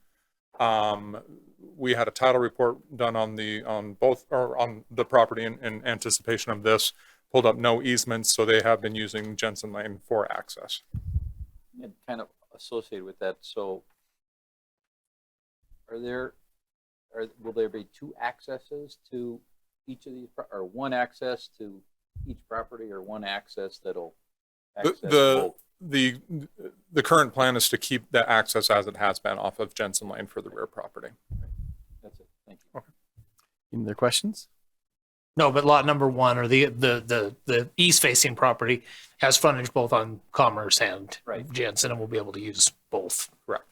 Speaker 15: We had a title report done on the property in anticipation of this. Pulled up no easements, so they have been using Jensen Lane for access.
Speaker 12: And kind of associated with that, so will there be two accesses to each of these, or one access to each property, or one access that'll access both?
Speaker 15: The current plan is to keep the access as it has been off of Jensen Lane for the rear property.
Speaker 12: That's it. Thank you.
Speaker 15: Okay.
Speaker 1: Any other questions?
Speaker 8: No, but lot number one, or the east facing property, has frontage both on Commerce and Jensen, and we'll be able to use both.
Speaker 15: Correct.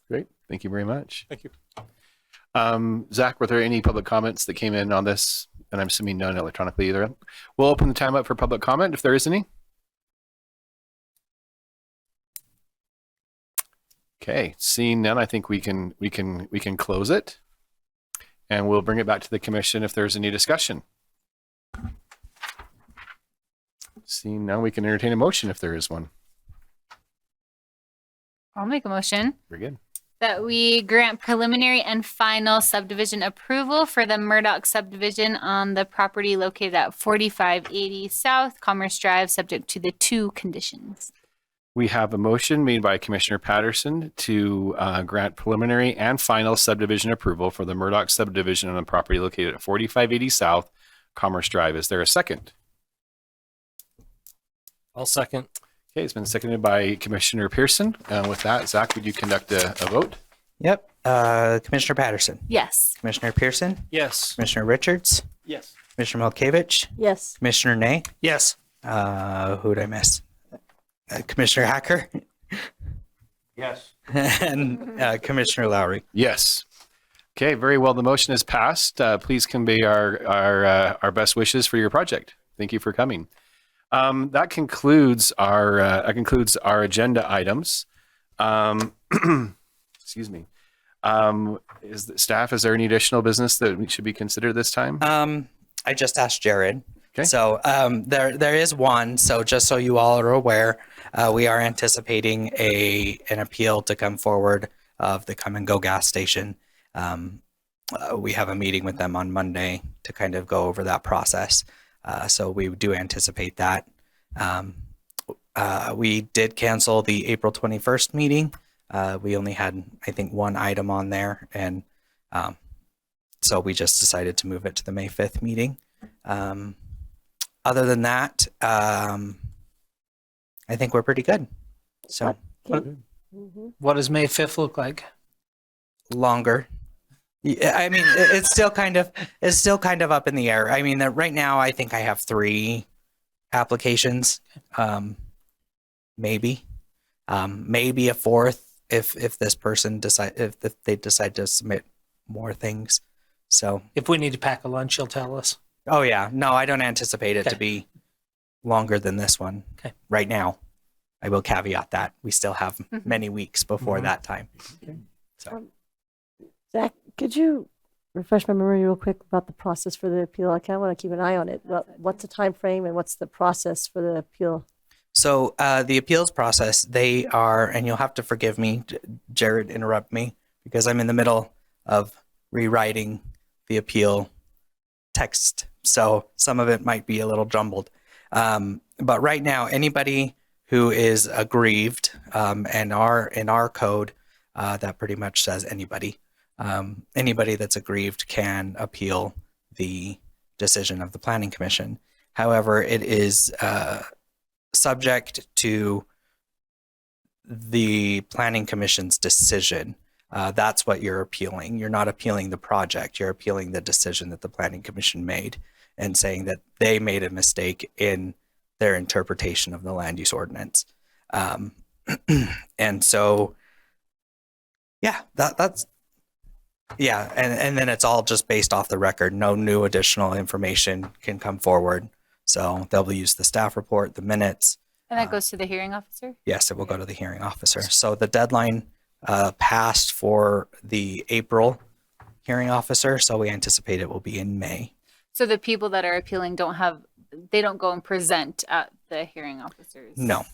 Speaker 1: Great. Thank you very much.
Speaker 15: Thank you.
Speaker 1: Zach, were there any public comments that came in on this? And I'm assuming none electronically either. We'll open the time up for public comment if there is any. Okay, seeing none, I think we can close it, and we'll bring it back to the commission if there's any discussion. Seeing none, we can entertain a motion if there is one.
Speaker 6: I'll make a motion
Speaker 1: Very good.
Speaker 6: that we grant preliminary and final subdivision approval for the Murdoch subdivision on the property located at 4580 South Commerce Drive, subject to the two conditions.
Speaker 1: We have a motion made by Commissioner Patterson to grant preliminary and final subdivision approval for the Murdoch subdivision on the property located at 4580 South Commerce Drive. Is there a second?
Speaker 3: I'll second.
Speaker 1: Okay, it's been seconded by Commissioner Pearson. With that, Zach, would you conduct a vote?
Speaker 5: Yep. Commissioner Patterson,
Speaker 6: Yes.
Speaker 5: Commissioner Pearson,
Speaker 3: Yes.
Speaker 5: Commissioner Richards,
Speaker 11: Yes.
Speaker 5: Commissioner Milkevich,
Speaker 2: Yes.
Speaker 5: Commissioner Ney.
Speaker 8: Yes.
Speaker 5: Who did I miss? Commissioner Hacker
Speaker 12: Yes.
Speaker 5: and Commissioner Lowry.
Speaker 1: Yes. Okay, very well. The motion is passed. Please convey our best wishes for your project. Thank you for coming. That concludes our agenda items. Excuse me. Is there any additional business that should be considered this time?
Speaker 5: I just asked Jared.
Speaker 1: Okay.
Speaker 5: So there is one. So just so you all are aware, we are anticipating an appeal to come forward of the Come and Go gas station. We have a meeting with them on Monday to kind of go over that process. So we do anticipate that. We did cancel the April 21st meeting. We only had, I think, one item on there. And so we just decided to move it to the May 5th meeting. Other than that, I think we're pretty good. So
Speaker 8: What does May 5th look like?
Speaker 5: longer. Yeah, I mean, it's still kind of up in the air. I mean, right now, I think I have 3 applications, maybe a 4th if this person if they decide to submit more things. So
Speaker 8: If we need to pack a lunch, you'll tell us.
Speaker 5: oh yeah, no, I don't anticipate it to be longer than this one.
Speaker 8: Okay.
Speaker 5: Right now, I will caveat that we still have many weeks before that time. So
Speaker 2: Zach, could you refresh my memory real quick about the process for the appeal? I kind of want to keep an eye on it. What's the time frame and what's the process for the appeal?
Speaker 5: So the appeals process, they are, and you'll have to forgive me, Jared, interrupt me, because I'm in the middle of rewriting the appeal text. So some of it might be a little jumbled. But right now, anybody who is aggrieved, and in our code, that pretty much says anybody. Anybody that's aggrieved can appeal the decision of the Planning Commission. However, it is subject to the Planning Commission's decision. That's what you're appealing. You're not appealing the project. You're appealing the decision that the Planning Commission made and saying that they made a mistake in their interpretation of the land use ordinance. And so, yeah, that's, yeah. And then it's all just based off the record. No new additional information can come forward. So they'll use the staff report, the minutes.
Speaker 6: And that goes to the hearing officer?
Speaker 5: Yes, it will go to the hearing officer. So the deadline passed for the April hearing officer. So we anticipate it will be in May.
Speaker 6: So the people that are appealing they don't go and present at the hearing officers?
Speaker 5: No,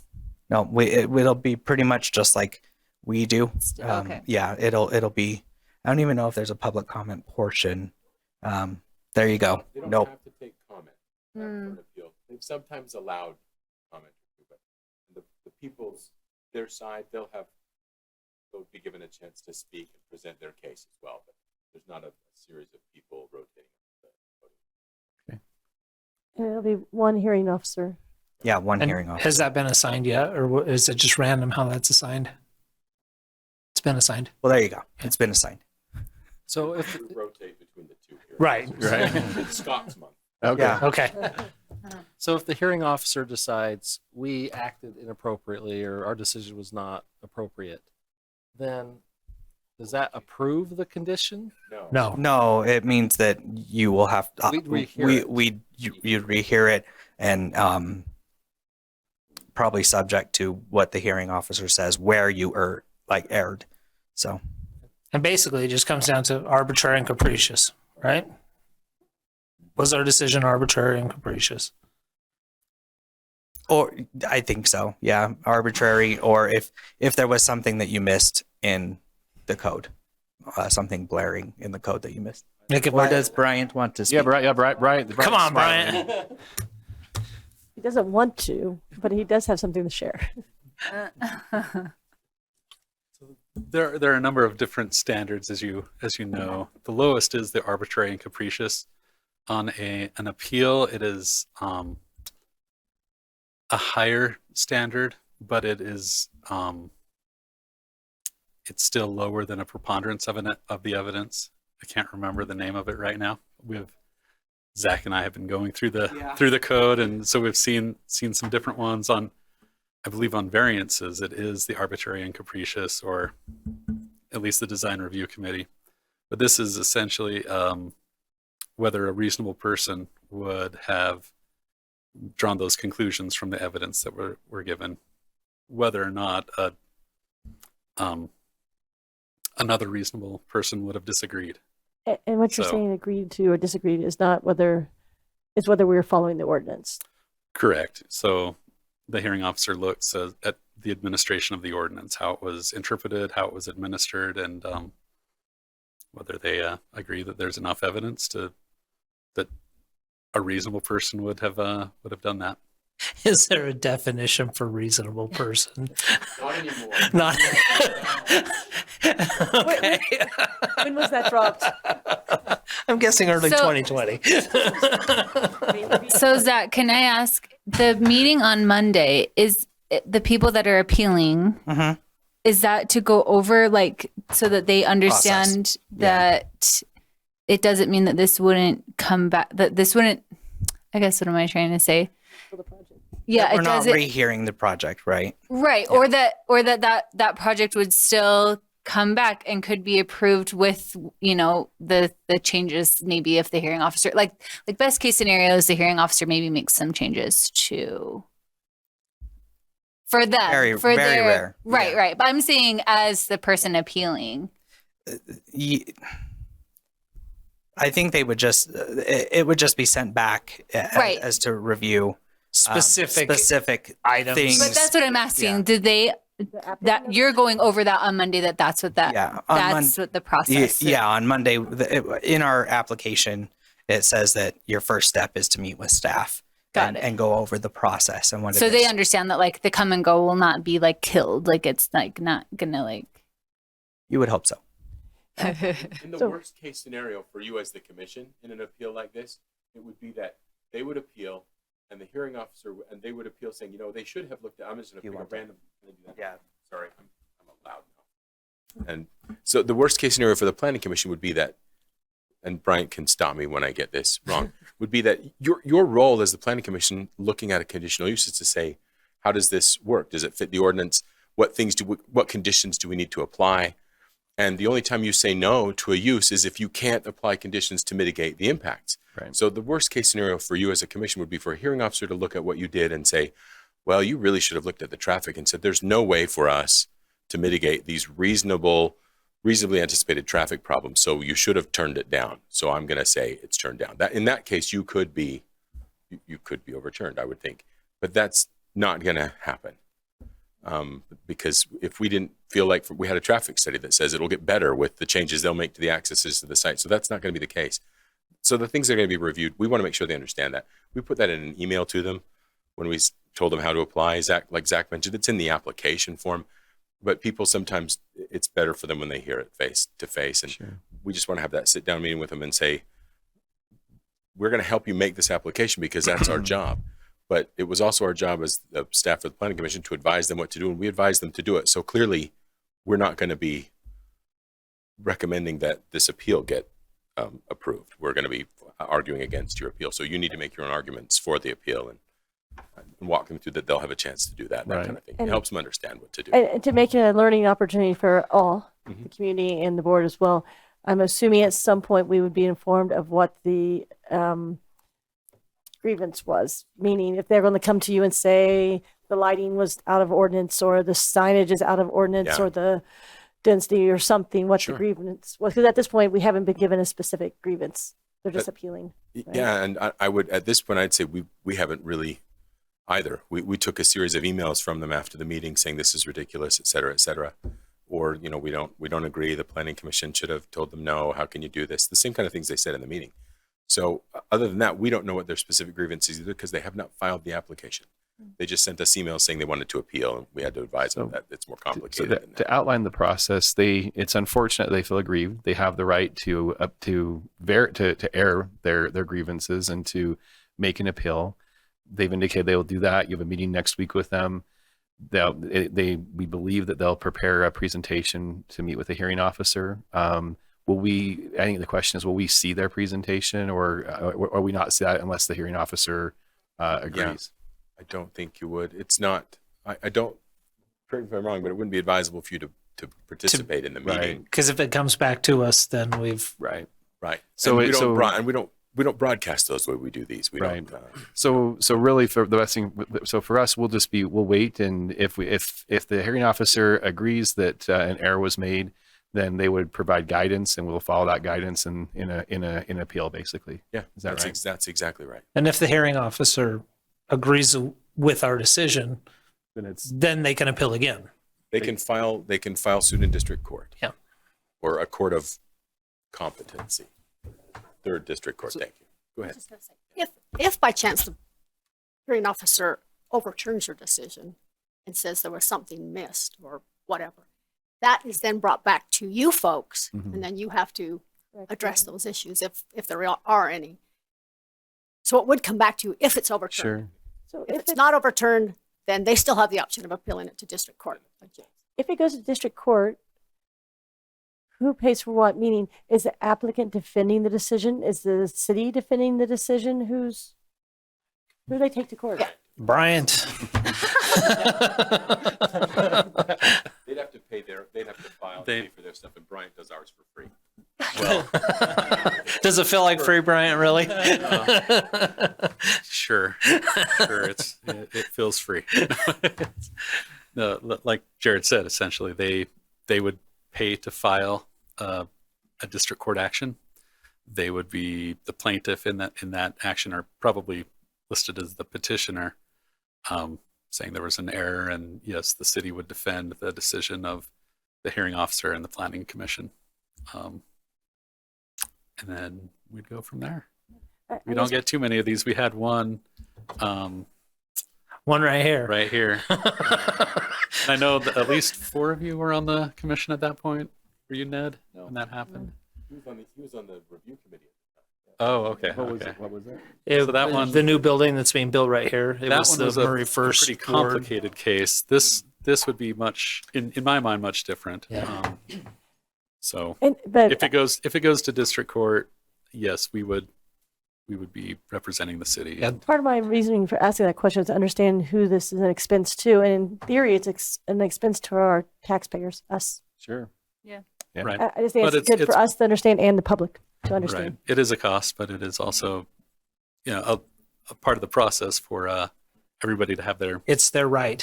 Speaker 5: it'll be pretty much just like we do.
Speaker 6: Okay.
Speaker 5: Yeah, it'll be, I don't even know if there's a public comment portion. There you go.
Speaker 16: They don't
Speaker 5: Nope.
Speaker 16: have to take comment for an appeal. They've sometimes allowed comment, but the people's, their side, they'll be given a chance to speak and present their case as well. But there's not a series of people rotating.
Speaker 2: It'll be one hearing officer.
Speaker 5: Yeah, one
Speaker 8: And
Speaker 5: hearing officer.
Speaker 8: has that been assigned yet, or is it just random how that's assigned? It's been assigned.
Speaker 5: Well, there you go. It's been assigned.
Speaker 16: So if we rotate between the two here.
Speaker 8: Right.
Speaker 16: It's Scott's month.
Speaker 1: Okay.
Speaker 5: Yeah.
Speaker 8: Okay.
Speaker 17: So if the hearing officer decides we acted inappropriately or our decision was not appropriate, then does that approve the condition?
Speaker 8: No.
Speaker 5: No, it means that you will have
Speaker 17: We'd rehear it.
Speaker 5: you'd rehear it and probably subject to what the hearing officer says where you erred. So
Speaker 8: And basically, it just comes down to arbitrary and capricious, right? Was our decision arbitrary and capricious?
Speaker 5: Or I think so. Yeah, arbitrary, or if there was something that you missed in the code, something blaring in the code that you missed. Or does Bryant want to speak?
Speaker 1: Yeah, Brian.
Speaker 8: Come on, Brian.
Speaker 2: He doesn't want to, but he does have something to share.
Speaker 18: There are a number of different standards, as you know. The lowest is the arbitrary and capricious. On an appeal, it is a higher standard, but it is it's still lower than a preponderance of the evidence. I can't remember the name of it right now. Zach and I have been going through the code, and so we've seen some different ones on. I believe on variances, it is the arbitrary and capricious, or at least the design review committee. But this is essentially whether a reasonable person would have drawn those conclusions from the evidence that were given, whether or not another reasonable person would have disagreed.
Speaker 2: And what you're saying, agreed to or disagreed, is not whether we were following the ordinance.
Speaker 18: Correct. So the hearing officer looks at the administration of the ordinance, how it was interpreted, how it was administered, and whether they agree that there's enough evidence that a reasonable person would have done that.
Speaker 8: Is there a definition for reasonable person?
Speaker 16: Not anymore.
Speaker 8: Not. Okay.
Speaker 2: When was that dropped?
Speaker 8: I'm guessing early
Speaker 6: So-
Speaker 8: 2020.
Speaker 6: So Zach, can I ask, the meeting on Monday, is the people that are appealing, is that to go over, so that they understand that it doesn't mean that this wouldn't come back, that this wouldn't, I guess, what am I trying to say? Yeah,
Speaker 5: We're
Speaker 6: it
Speaker 5: not
Speaker 6: doesn't.
Speaker 5: rehearing the project, right?
Speaker 6: Right, or that project would still come back and could be approved with, you know, the changes. Maybe if the hearing officer, like best case scenario is the hearing officer maybe makes some changes to for them,
Speaker 5: Very,
Speaker 6: for
Speaker 5: very
Speaker 6: their,
Speaker 5: rare.
Speaker 6: right, right. But I'm saying as the person appealing.
Speaker 5: I think they would just, it would just be sent back
Speaker 6: Right.
Speaker 5: as to review
Speaker 8: Specific items.
Speaker 5: things.
Speaker 6: But that's what I'm asking.
Speaker 5: Yeah.
Speaker 6: Did they, that you're going over that on Monday, that's what that,
Speaker 5: Yeah, on
Speaker 6: that's what the process is.
Speaker 5: Yeah, on Monday, in our application, it says that your first step is to meet with staff and go over the process and what
Speaker 6: So
Speaker 5: it
Speaker 6: they
Speaker 5: is.
Speaker 6: understand that like the come and go will not be like killed. Like it's like not gonna like.
Speaker 5: You would hope so.
Speaker 16: In the worst case scenario for you as the commission in an appeal like this, it would be that they would appeal and the hearing officer, and they would appeal saying, you know, they should have looked at, I'm just going to pick a random.
Speaker 5: Yeah.
Speaker 16: Sorry, I'm loud now. And so the worst case scenario for the planning commission would be that, and Bryant can stop me when I get this wrong, would be that your role as the planning commission looking at a conditional use is to say, how does this work? Does it fit the ordinance? What conditions do we need to apply? And the only time you say no to a use is if you can't apply conditions to mitigate the impacts.
Speaker 1: Right.
Speaker 16: So the worst case scenario for you as a commission would be for a hearing officer to look at what you did and say, well, you really should have looked at the traffic and said, there's no way for us to mitigate these reasonably anticipated traffic problems. So you should have turned it down. So I'm going to say it's turned down. That in that case, you could be overturned, I would think. But that's not going to happen. Because if we didn't feel like we had a traffic study that says it'll get better with the changes they'll make to the accesses to the site. So that's not going to be the case. So the things that are going to be reviewed, we want to make sure they understand that. We put that in an email to them when we told them how to apply. Like Zach mentioned, it's in the application form, but people sometimes it's better for them when they hear it face to face. And we just want to have that sit down meeting with them and say, we're going to help you make this application because that's our job. But it was also our job as the staff of the planning commission to advise them what to do, and we advised them to do it. So clearly, we're not going to be recommending that this appeal get approved. We're going to be arguing against your appeal. So you need to make your own arguments for the appeal and walk them through that. They'll have a chance to do that kind of thing. It helps them understand what to do.
Speaker 2: And to make it a learning opportunity for all, the community and the board as well. I'm assuming at some point we would be informed of what the grievance was, meaning if they're going to come to you and say the lighting was out of ordinance or the signage is out of ordinance or the density or something, what the grievance was. Because at this point, we haven't been given a specific grievance. They're just appealing. Right?
Speaker 16: Yeah, and I would, at this point, I'd say we haven't really either. We took a series of emails from them after the meeting saying this is ridiculous, et cetera, or, you know, we don't agree. The planning commission should have told them no. How can you do this? The same kind of things they said in the meeting. So other than that, we don't know what their specific grievance is either because they have not filed the application. They just sent us emails saying they wanted to appeal, and we had to advise them that it's more complicated. than that.
Speaker 1: To outline the process, it's unfortunate they feel aggrieved. They have the right to air their grievances and to make an appeal. They've indicated they will do that. You have a meeting next week with them. We believe that they'll prepare a presentation to meet with the hearing officer. I think the question is, will we see their presentation or we not see that unless the hearing officer agrees?
Speaker 16: I don't think you would. It's not, I don't, correct me if I'm wrong, but it wouldn't be advisable for you to participate in the meeting.
Speaker 8: Because if it comes back to us, then we've
Speaker 16: Right.
Speaker 1: So
Speaker 16: we don't broadcast those the way we do these. We don't.
Speaker 1: So really, for the best thing, so for us, we'll wait, and if the hearing officer agrees that an error was made, then they would provide guidance, and we'll follow that guidance in an appeal, basically.
Speaker 16: Yeah,
Speaker 1: is that right?
Speaker 16: That's exactly right.
Speaker 8: And if the hearing officer agrees with our decision, then they can appeal again.
Speaker 16: They can file suit in district court.
Speaker 8: Yeah.
Speaker 16: Or a court of competency. Third district court. Thank you. Go ahead.
Speaker 13: If by chance the hearing officer overturns your decision and says there was something missed or whatever, that is then brought back to you folks, and then you have to address those issues if there are any. So it would come back to you if it's overturned. So if it's not overturned, then they still have the option of appealing it to district court.
Speaker 2: If it goes to district court, who pays for what? Meaning, is the applicant defending the decision? Is the city defending the decision? Who do they take to court?
Speaker 8: Bryant.
Speaker 16: They'd have to pay they'd have to file and
Speaker 18: They-
Speaker 16: pay for their stuff, and Bryant does ours for free.
Speaker 18: Well,
Speaker 8: Does it feel like free, Bryant? Really?
Speaker 18: sure, it feels free. No, like Jared said, essentially they would pay to file a district court action. They would be the plaintiff in that action, or probably listed as the petitioner, saying there was an error, and yes, the city would defend the decision of the hearing officer and the planning commission, and then we'd go from there. We don't get too many of these. We had one.
Speaker 8: One right here.
Speaker 18: Right here. I know that at least 4 of you were on the commission at that point. Were you, Ned, when that happened?
Speaker 16: He was on the review committee.
Speaker 18: Oh, okay.
Speaker 10: What was that?
Speaker 18: So that one,
Speaker 8: the new building that's being built right here. It
Speaker 18: that
Speaker 8: was
Speaker 18: one
Speaker 8: the
Speaker 18: was
Speaker 8: Murray
Speaker 18: a
Speaker 8: First
Speaker 18: pretty
Speaker 8: Ward.
Speaker 18: complicated case. This would be much, in my mind, much different.
Speaker 8: Yeah.
Speaker 18: So
Speaker 2: But
Speaker 18: if it goes to district court, yes, we would be representing the city.
Speaker 8: Yeah.
Speaker 2: part of my reasoning for asking that question is to understand who this is an expense to, and in theory, it's an expense to our taxpayers, us.
Speaker 1: Sure.
Speaker 6: Yeah.
Speaker 18: Right.
Speaker 2: I just think
Speaker 18: But
Speaker 2: it's good for us to understand and the public to understand.
Speaker 18: Right. It is a cost, but it is also, a part of the process for everybody to have their
Speaker 8: It's their right.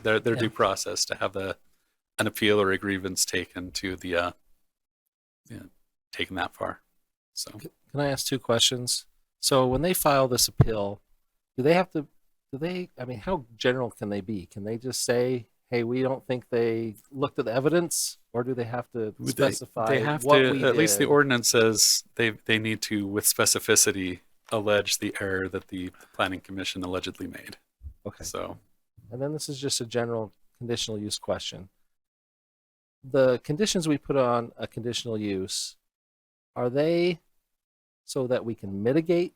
Speaker 18: their due process to have an appeal or a grievance taken to the taken that far. So
Speaker 17: Can I ask 2 questions? So when they file this appeal, I mean, how general can they be? Can they just say, hey, we don't think they looked at the evidence, or do they have to specify
Speaker 18: they have
Speaker 17: what
Speaker 18: to,
Speaker 17: we
Speaker 18: at least the
Speaker 17: did?
Speaker 18: ordinance says they need to, with specificity, allege the error that the planning commission allegedly made.
Speaker 17: Okay.
Speaker 18: So,
Speaker 17: And then this is just a general conditional use question. The conditions we put on a conditional use, are they so that we can mitigate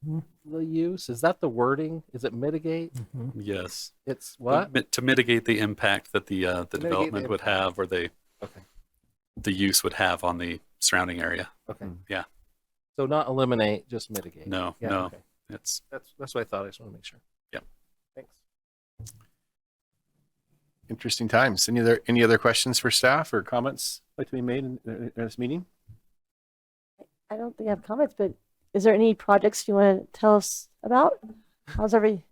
Speaker 17: the use? Is that the wording? Is it mitigate?
Speaker 18: yes.
Speaker 17: It's what?
Speaker 18: To mitigate the impact that the
Speaker 17: mitigate the
Speaker 18: development would have, or the use would have on the surrounding area.
Speaker 17: Okay.
Speaker 18: Yeah.
Speaker 17: So not eliminate, just mitigate.
Speaker 18: No,
Speaker 17: Yeah,
Speaker 18: no.
Speaker 17: okay.
Speaker 18: It's
Speaker 17: That's what I thought. I just want to make sure.
Speaker 18: Yep.
Speaker 17: Thanks.
Speaker 1: Interesting times. Any other questions for staff or comments like to be made in this meeting?
Speaker 2: I don't think I have comments, but is there any projects you want to tell us about? How's every?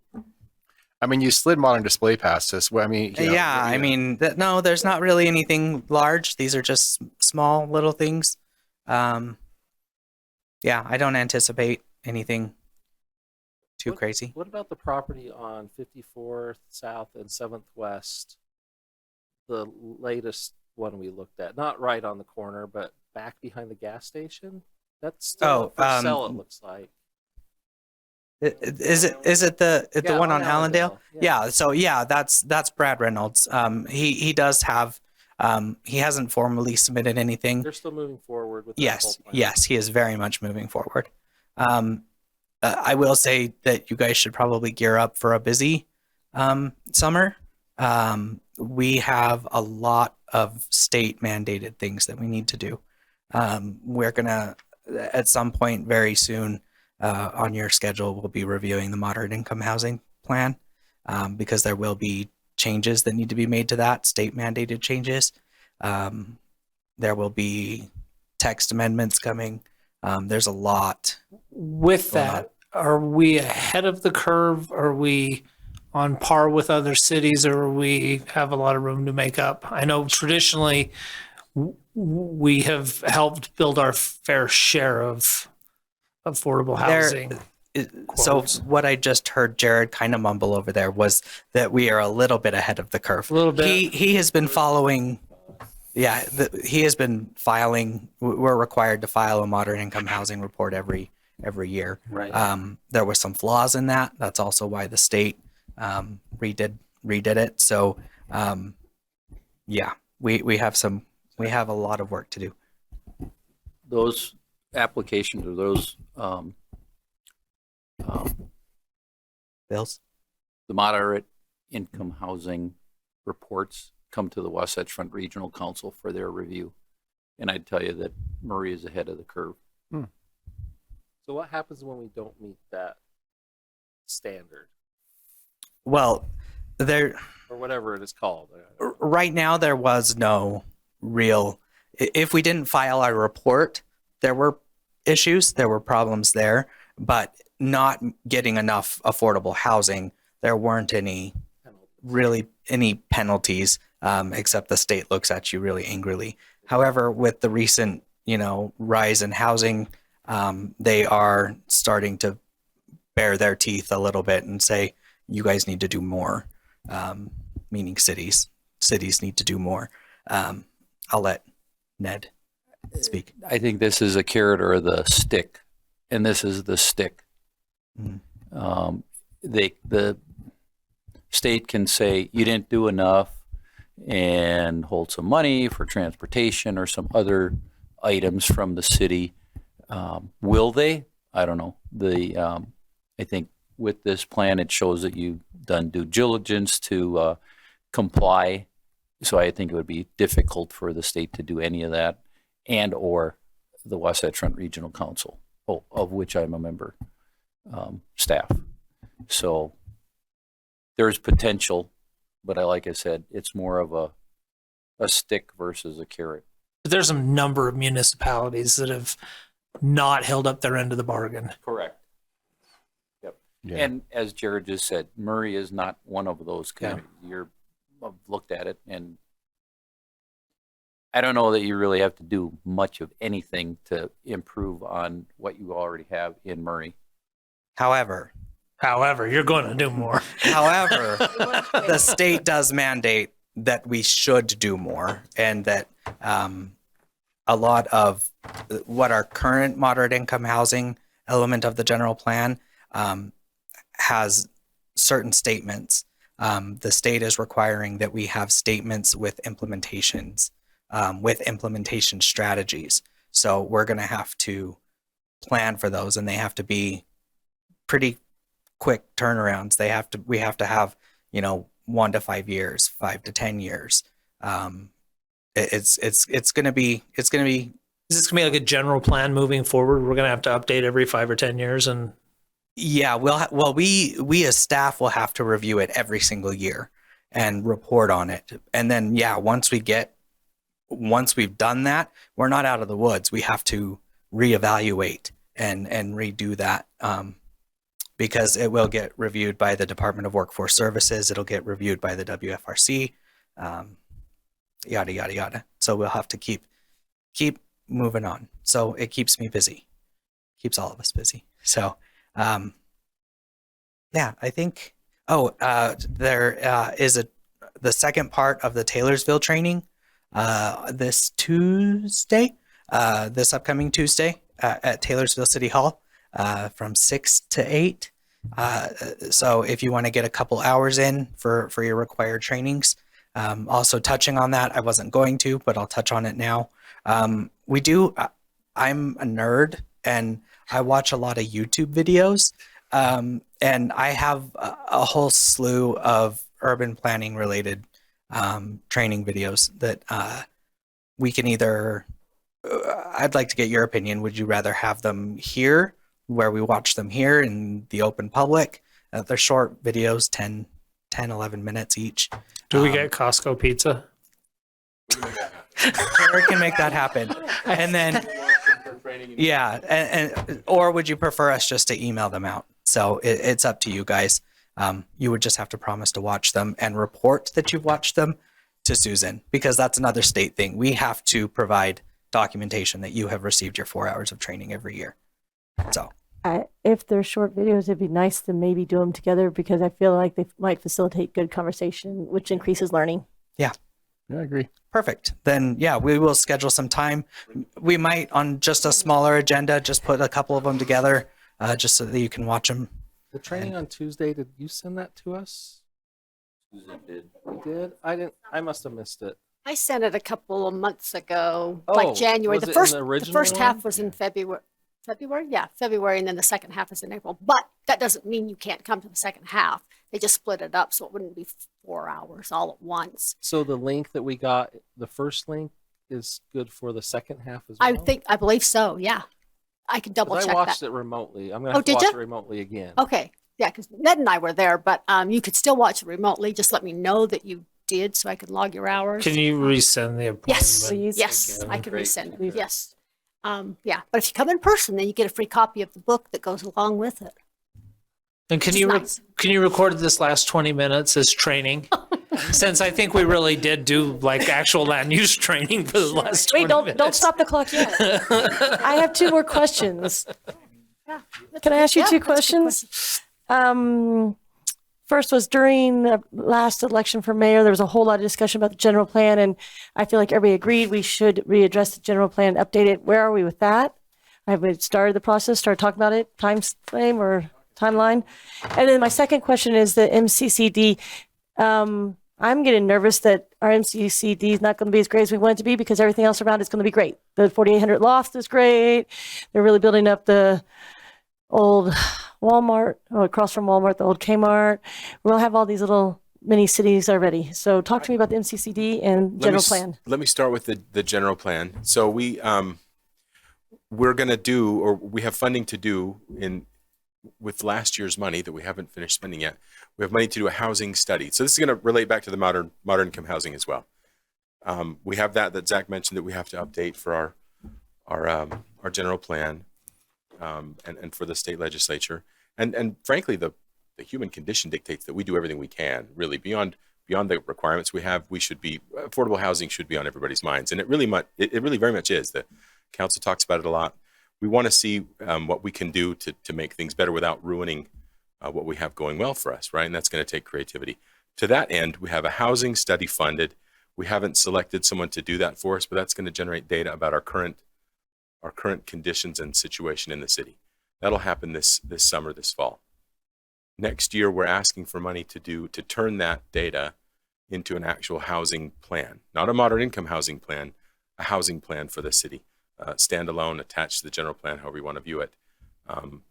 Speaker 1: I mean, you slid modern display past us. Well, I mean,
Speaker 5: I mean, no, there's not really anything large. These are just small little things. Yeah, I don't anticipate anything too crazy.
Speaker 17: What about the property on 54th South and 7th West? The latest one we looked at, not right on the corner, but back behind the gas station. That's still for sale, it looks like.
Speaker 5: Is it the one on Allendale?
Speaker 17: Yeah.
Speaker 5: Yeah. So yeah, that's Brad Reynolds. He does have he hasn't formally submitted anything.
Speaker 17: They're still moving forward with that
Speaker 5: Yes,
Speaker 17: whole plan.
Speaker 5: yes, he is very much moving forward. I will say that you guys should probably gear up for a busy summer. We have a lot of state mandated things that we need to do. We're gonna, at some point very soon, on your schedule, we'll be reviewing the moderate income housing plan because there will be changes that need to be made to that, state mandated changes. There will be text amendments coming. There's a lot.
Speaker 8: With that, are we ahead of the curve? Are we on par with other cities, or we have a lot of room to make up? I know traditionally we have helped build our fair share of affordable housing.
Speaker 5: So what I just heard Jared kind of mumble over there was that we are a little bit ahead of the curve.
Speaker 8: A little bit.
Speaker 5: He has been following. Yeah, he has been filing. We're required to file a moderate income housing report every year.
Speaker 8: Right.
Speaker 5: There were some flaws in that. That's also why the state redid it. So yeah, we have a lot of work to do.
Speaker 12: Those applications or those
Speaker 5: bills,
Speaker 12: the moderate income housing reports come to the Wasatch Front Regional Council for their review. And I'd tell you that Murray is ahead of the curve.
Speaker 17: So what happens when we don't meet that standard?
Speaker 5: Well, There,
Speaker 17: or whatever it is called.
Speaker 5: right now, there was no real. If we didn't file our report, there were issues, there were problems there, but not getting enough affordable housing, there weren't any penalties, except the state looks at you really angrily. However, with the recent, rise in housing, they are starting to bare their teeth a little bit and say, you guys need to do more, meaning cities need to do more. I'll let Ned speak.
Speaker 12: I think this is a carrot or the stick, and this is the stick. The state can say you didn't do enough and hold some money for transportation or some other items from the city. Will they? I don't know. I think with this plan, it shows that you've done due diligence to comply. So I think it would be difficult for the state to do any of that, and or the Wasatch Front Regional Council, of which I'm a member, staff. So there's potential, but like I said, it's more of a stick versus a carrot.
Speaker 8: But there's a number of municipalities that have not held up their end of the bargain.
Speaker 12: Correct. Yep. Yeah. And as Jared just said, Murray is not one of those communities. I've looked at it, and I don't know that you really have to do much of anything to improve on what you already have in Murray.
Speaker 5: However,
Speaker 8: you're going to do more.
Speaker 5: However, the state does mandate that we should do more, and that a lot of what our current moderate income housing element of the general plan has certain statements. The state is requiring that we have statements with implementations, with implementation strategies. So we're going to have to plan for those, and they have to be pretty quick turnarounds. We have to have, 1 to 5 years, 5 to 10 years. It's going to be. Is
Speaker 8: this going to be like a general plan moving forward? We're going to have to update every 5 or 10 years, and
Speaker 5: yeah, we as staff will have to review it every single year and report on it. And then, once we've done that, we're not out of the woods. We have to reevaluate and redo that, because it will get reviewed by the Department of Workforce Services. It'll get reviewed by the WFRC, yada, yada, yada. So we'll have to keep moving on. So it keeps me busy, keeps all of us busy. So, I think, there is the second part of the Taylorsville training this upcoming Tuesday at Taylorsville City Hall from 6 to 8. So if you want to get a couple hours in for your required trainings, also touching on that, I wasn't going to, but I'll touch on it now. I'm a nerd, and I watch a lot of YouTube videos, and I have a whole slew of urban planning related training videos that we can either, I'd like to get your opinion. Would you rather have them here, where we watch them here in the open public? They're short videos, 10, 11 minutes each.
Speaker 8: Do we get Costco pizza?
Speaker 5: Eric can make that happen. And then, and or would you prefer us just to email them out? So it's up to you guys. You would just have to promise to watch them and report that you've watched them to Susan, because that's another state thing. We have to provide documentation that you have received your 4 hours of training every year. So
Speaker 2: if they're short videos, it'd be nice to maybe do them together, because I feel like they might facilitate good conversation, which increases learning.
Speaker 5: Yeah,
Speaker 17: I agree.
Speaker 5: Perfect. Then, we will schedule some time. We might, on just a smaller agenda, just put a couple of them together, just so that you can watch them.
Speaker 17: The training on Tuesday, did you send that to us?
Speaker 12: Susan did.
Speaker 17: You did? I didn't. I must have missed it.
Speaker 13: I sent it a couple of months ago,
Speaker 17: Oh,
Speaker 13: like January.
Speaker 17: was
Speaker 13: The
Speaker 17: it in
Speaker 13: first,
Speaker 17: the
Speaker 13: the
Speaker 17: original
Speaker 13: first half
Speaker 17: one?
Speaker 13: was in February. February, and then the second half is in April. But that doesn't mean you can't come to the second half. They just split it up so it wouldn't be 4 hours all at once.
Speaker 17: So the link that we got, the first link, is good for the second half as well?
Speaker 13: I believe so. Yeah, I can double check
Speaker 17: I watched
Speaker 13: that.
Speaker 17: it remotely. I'm gonna
Speaker 13: Oh,
Speaker 17: have to
Speaker 13: did
Speaker 17: watch
Speaker 13: ya?
Speaker 17: it remotely again.
Speaker 13: Okay, Yeah, because Ned and I were there, but you could still watch it remotely. Just let me know that you did so I could log your hours.
Speaker 8: Can you resend the appointment?
Speaker 13: Yes, yes, I can resend it. Yes. Yeah, but if you come in person, then you get a free copy of the book that goes along with it.
Speaker 8: And can
Speaker 13: Which
Speaker 8: you
Speaker 13: is nice.
Speaker 8: can you record this last 20 minutes as training? Since I think we really did do like actual land use training for the last 20
Speaker 2: Wait, don't
Speaker 8: minutes.
Speaker 2: stop the clock yet. I have two more questions.
Speaker 13: Yeah,
Speaker 2: Can I ask you
Speaker 13: yeah,
Speaker 2: two
Speaker 13: that's a good
Speaker 2: questions? First was during the last election for mayor, there was a whole lot of discussion about the general plan, and I feel like everybody agreed we should readdress the general plan, update it. Where are we with that? Have we started the process, started talking about it, time frame or timeline? And then my second question is the MCCD. I'm getting nervous that our MCCD is not going to be as great as we want it to be because everything else around it's going to be great. The 4,800 loft is great. They're really building up the old Walmart, across from Walmart, the old Kmart. We'll have all these little mini cities already. So talk to me about the MCCD and general plan.
Speaker 19: Let me start with the general plan. So we're going to do, or we have funding to do with last year's money that we haven't finished spending yet. We have money to do a housing study. So this is going to relate back to the modern income housing as well. We have that Zach mentioned that we have to update for our general plan and for the state legislature. And frankly, the human condition dictates that we do everything we can, really beyond the requirements we have. Affordable housing should be on everybody's minds, and it really very much is. The council talks about it a lot. We want to see what we can do to make things better without ruining what we have going well for us, right? And that's going to take creativity. To that end, we have a housing study funded. We haven't selected someone to do that for us, but that's going to generate data about our current conditions and situation in the city. That'll happen this summer, this fall. Next year, we're asking for money to turn that data into an actual housing plan, not a moderate income housing plan, a housing plan for the city. Standalone, attached to the general plan, however you want to view it,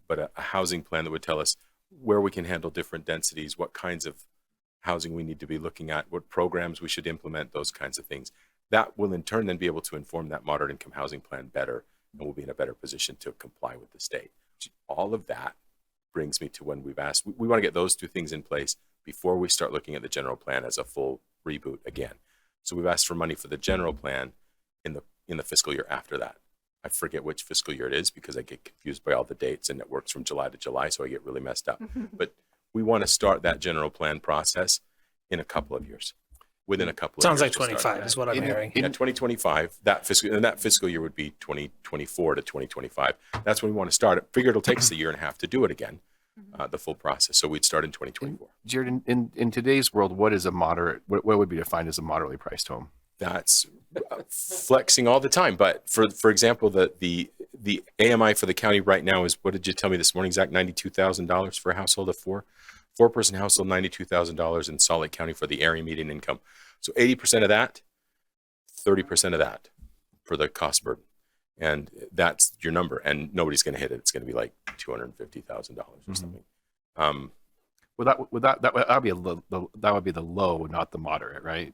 Speaker 19: but a housing plan that would tell us where we can handle different densities, what kinds of housing we need to be looking at, what programs we should implement, those kinds of things. That will in turn then be able to inform that moderate income housing plan better, and we'll be in a better position to comply with the state. All of that brings me to when we've asked, we want to get those two things in place before we start looking at the general plan as a full reboot again. So we've asked for money for the general plan in the fiscal year after that. I forget which fiscal year it is because I get confused by all the dates and it works from July to July, so I get really messed up. But we want to start that general plan process in a couple of years. Within a couple of years.
Speaker 8: Sounds like 25 is what I'm hearing.
Speaker 19: Yeah, 2025, that fiscal year would be 2024 to 2025. That's when we want to start it. Figure it'll take us a year and a half to do it again, the full process. So we'd start in 2024.
Speaker 1: Jared, in today's world, what is a moderate? What would be defined as a moderately priced home?
Speaker 19: That's flexing all the time. But for example, the AMI for the county right now is, what did you tell me this morning, Zach? $92,000 for a household of four-person household, $92,000 in Salt Lake County for the area median income. So 80% of that, 30% of that for the cost burden. And that's your number. And nobody's going to hit it. It's going to be like $250,000 or something.
Speaker 1: That would be the low, not the moderate, right?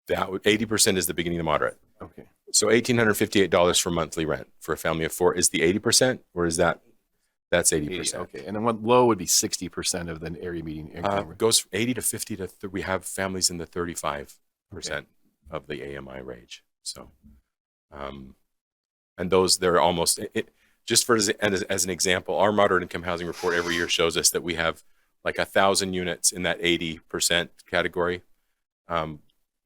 Speaker 19: 80% is the beginning of the moderate.
Speaker 1: Okay.
Speaker 19: So $1,858 for monthly rent for a family of four is the 80%, or is that's 80%?
Speaker 1: Okay. And then what low would be 60% of the area median income?
Speaker 19: Goes 80 to 50 to we have families in the 35% of the AMI range. So, and those they're almost just for as an example, our moderate income housing report every year shows us that we have like 1,000 units in that 80% category.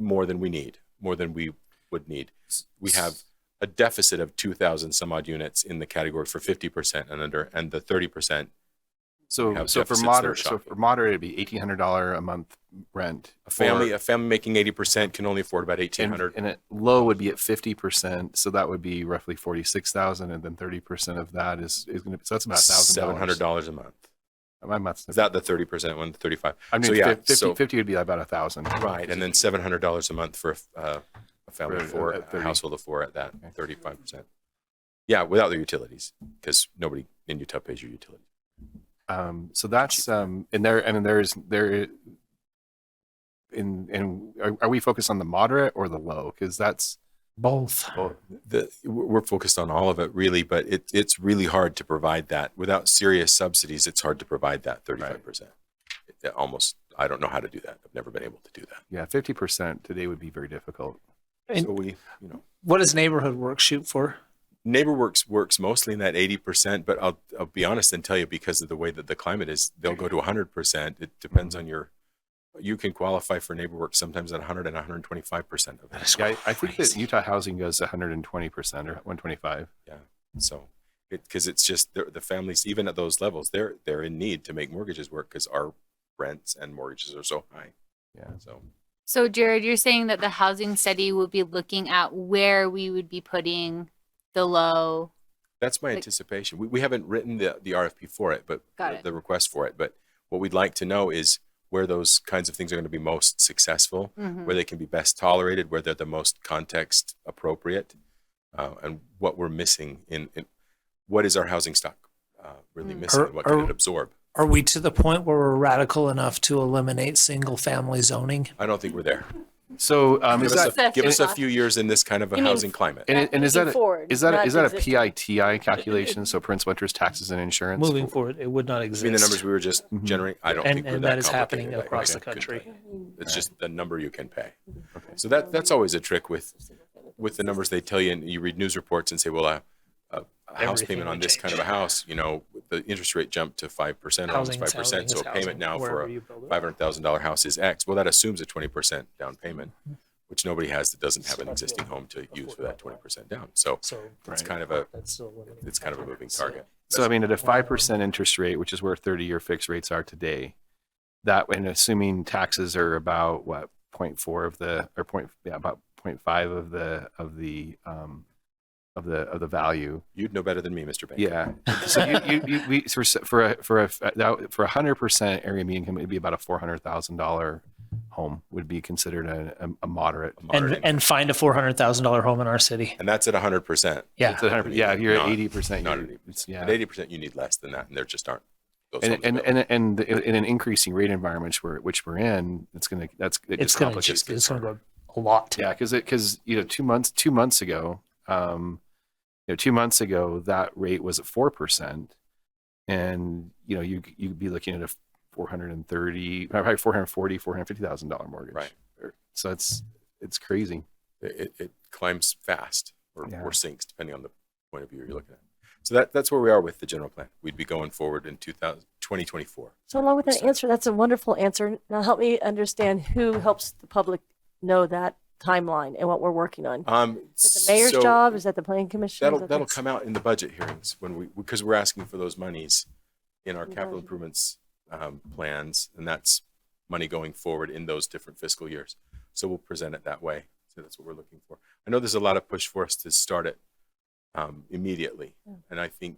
Speaker 19: More than we need, more than we would need. We have a deficit of 2,000 some odd units in the category for 50% and under, and the 30%.
Speaker 1: So for moderate, it'd be $1,800 a month rent.
Speaker 19: A family making 80% can only afford about $1,800.
Speaker 1: And low would be at 50%, so that would be roughly $46,000, and then 30% of that is going to be, so that's about $1,000.
Speaker 19: $700 a month.
Speaker 1: My math's
Speaker 19: is that the 30% one, 35?
Speaker 1: I mean, so 50 would be about 1,000.
Speaker 19: Right, and then $700 a month for a family of four, a household of four at that 35%. Yeah, without the utilities, because nobody in Utah pays your utilities.
Speaker 1: So that's and are we focused on the moderate or the low? Because that's
Speaker 8: Both.
Speaker 19: Well, we're focused on all of it really, but it's really hard to provide that without serious subsidies. It's hard to provide that 35%. Almost, I don't know how to do that. I've never been able to do that.
Speaker 1: Yeah, 50% today would be very difficult.
Speaker 8: And
Speaker 19: So we,
Speaker 8: what does neighborhood work shoot for?
Speaker 19: NeighborWorks works mostly in that 80%, but I'll be honest and tell you, because of the way that the climate is, they'll go to 100%. It depends on you can qualify for NeighborWorks sometimes at 100 and 125% of it.
Speaker 1: Yeah, I think that Utah Housing goes 120% or 125.
Speaker 19: Yeah. So because it's just the families, even at those levels, they're in need to make mortgages work because our rents and mortgages are so high.
Speaker 1: Yeah.
Speaker 6: So Jared, you're saying that the housing study will be looking at where we would be putting the low.
Speaker 19: That's my anticipation. We haven't written the RFP for it, but the request for it. But what we'd like to know is where those kinds of things are going to be most successful, where they can be best tolerated, where they're the most context appropriate, and what we're missing in what is our housing stock really missing, and what can it absorb.
Speaker 8: Are we to the point where we're radical enough to eliminate single family zoning?
Speaker 19: I don't think we're there.
Speaker 1: So
Speaker 19: give us a few years in this kind of a housing climate.
Speaker 1: And is that a
Speaker 2: existing.
Speaker 1: PITI calculation? So principal, interest, taxes, and insurance.
Speaker 8: Moving forward, it would not exist.
Speaker 19: I mean, the numbers we were just generating, I don't think we're
Speaker 8: and
Speaker 19: that
Speaker 8: that is happening
Speaker 19: complicated.
Speaker 8: across the country.
Speaker 19: It's just the number you can pay. Okay. So that's always a trick with the numbers they tell you, and you read news reports and say, well, a house
Speaker 8: Everything
Speaker 19: payment on
Speaker 8: would
Speaker 19: this
Speaker 8: change.
Speaker 19: kind of a house, the interest rate jumped to 5%, almost 5%. So a payment now for a $500,000 house is X. Well, that assumes a 20% down payment, which nobody has that doesn't have an existing home to use for that 20% down. So it's kind of a moving target.
Speaker 1: So I mean, at a 5% interest rate, which is where 30-year fixed rates are today, that, and assuming taxes are about what 0.4 of the, or about 0.5 of the value.
Speaker 19: You'd know better than me, Mr. Bank.
Speaker 1: Yeah. So for a 100% area median income, it'd be about a $400,000 home would be considered a moderate.
Speaker 8: And find a $400,000 home in our city.
Speaker 19: And that's at 100%.
Speaker 8: Yeah.
Speaker 1: It's at 100%. Yeah. If you're at 80%.
Speaker 19: Not at 80%.
Speaker 1: Yeah.
Speaker 19: At 80%, you need less than that, and there just aren't.
Speaker 1: And in an increasing rate environment which we're in, it's going to
Speaker 8: go a lot.
Speaker 1: Yeah, because 2 months ago, 2 months ago that rate was at 4%, and you'd be looking at a $430,000, probably $440,000, $450,000 mortgage.
Speaker 19: Right.
Speaker 1: So it's crazy.
Speaker 19: It climbs fast or sinks depending on the point of view you're looking at. So that's where we are with the general plan. We'd be going forward in 2024.
Speaker 2: So along with that answer, that's a wonderful answer. Now help me understand who helps the public know that timeline and what we're working on. Is it the mayor's job? Is that the planning commission?
Speaker 19: That'll come out in the budget hearings because we're asking for those monies in our capital improvements plans, and that's money going forward in those different fiscal years. So we'll present it that way. So that's what we're looking for. I know there's a lot of push for us to start it immediately, and I think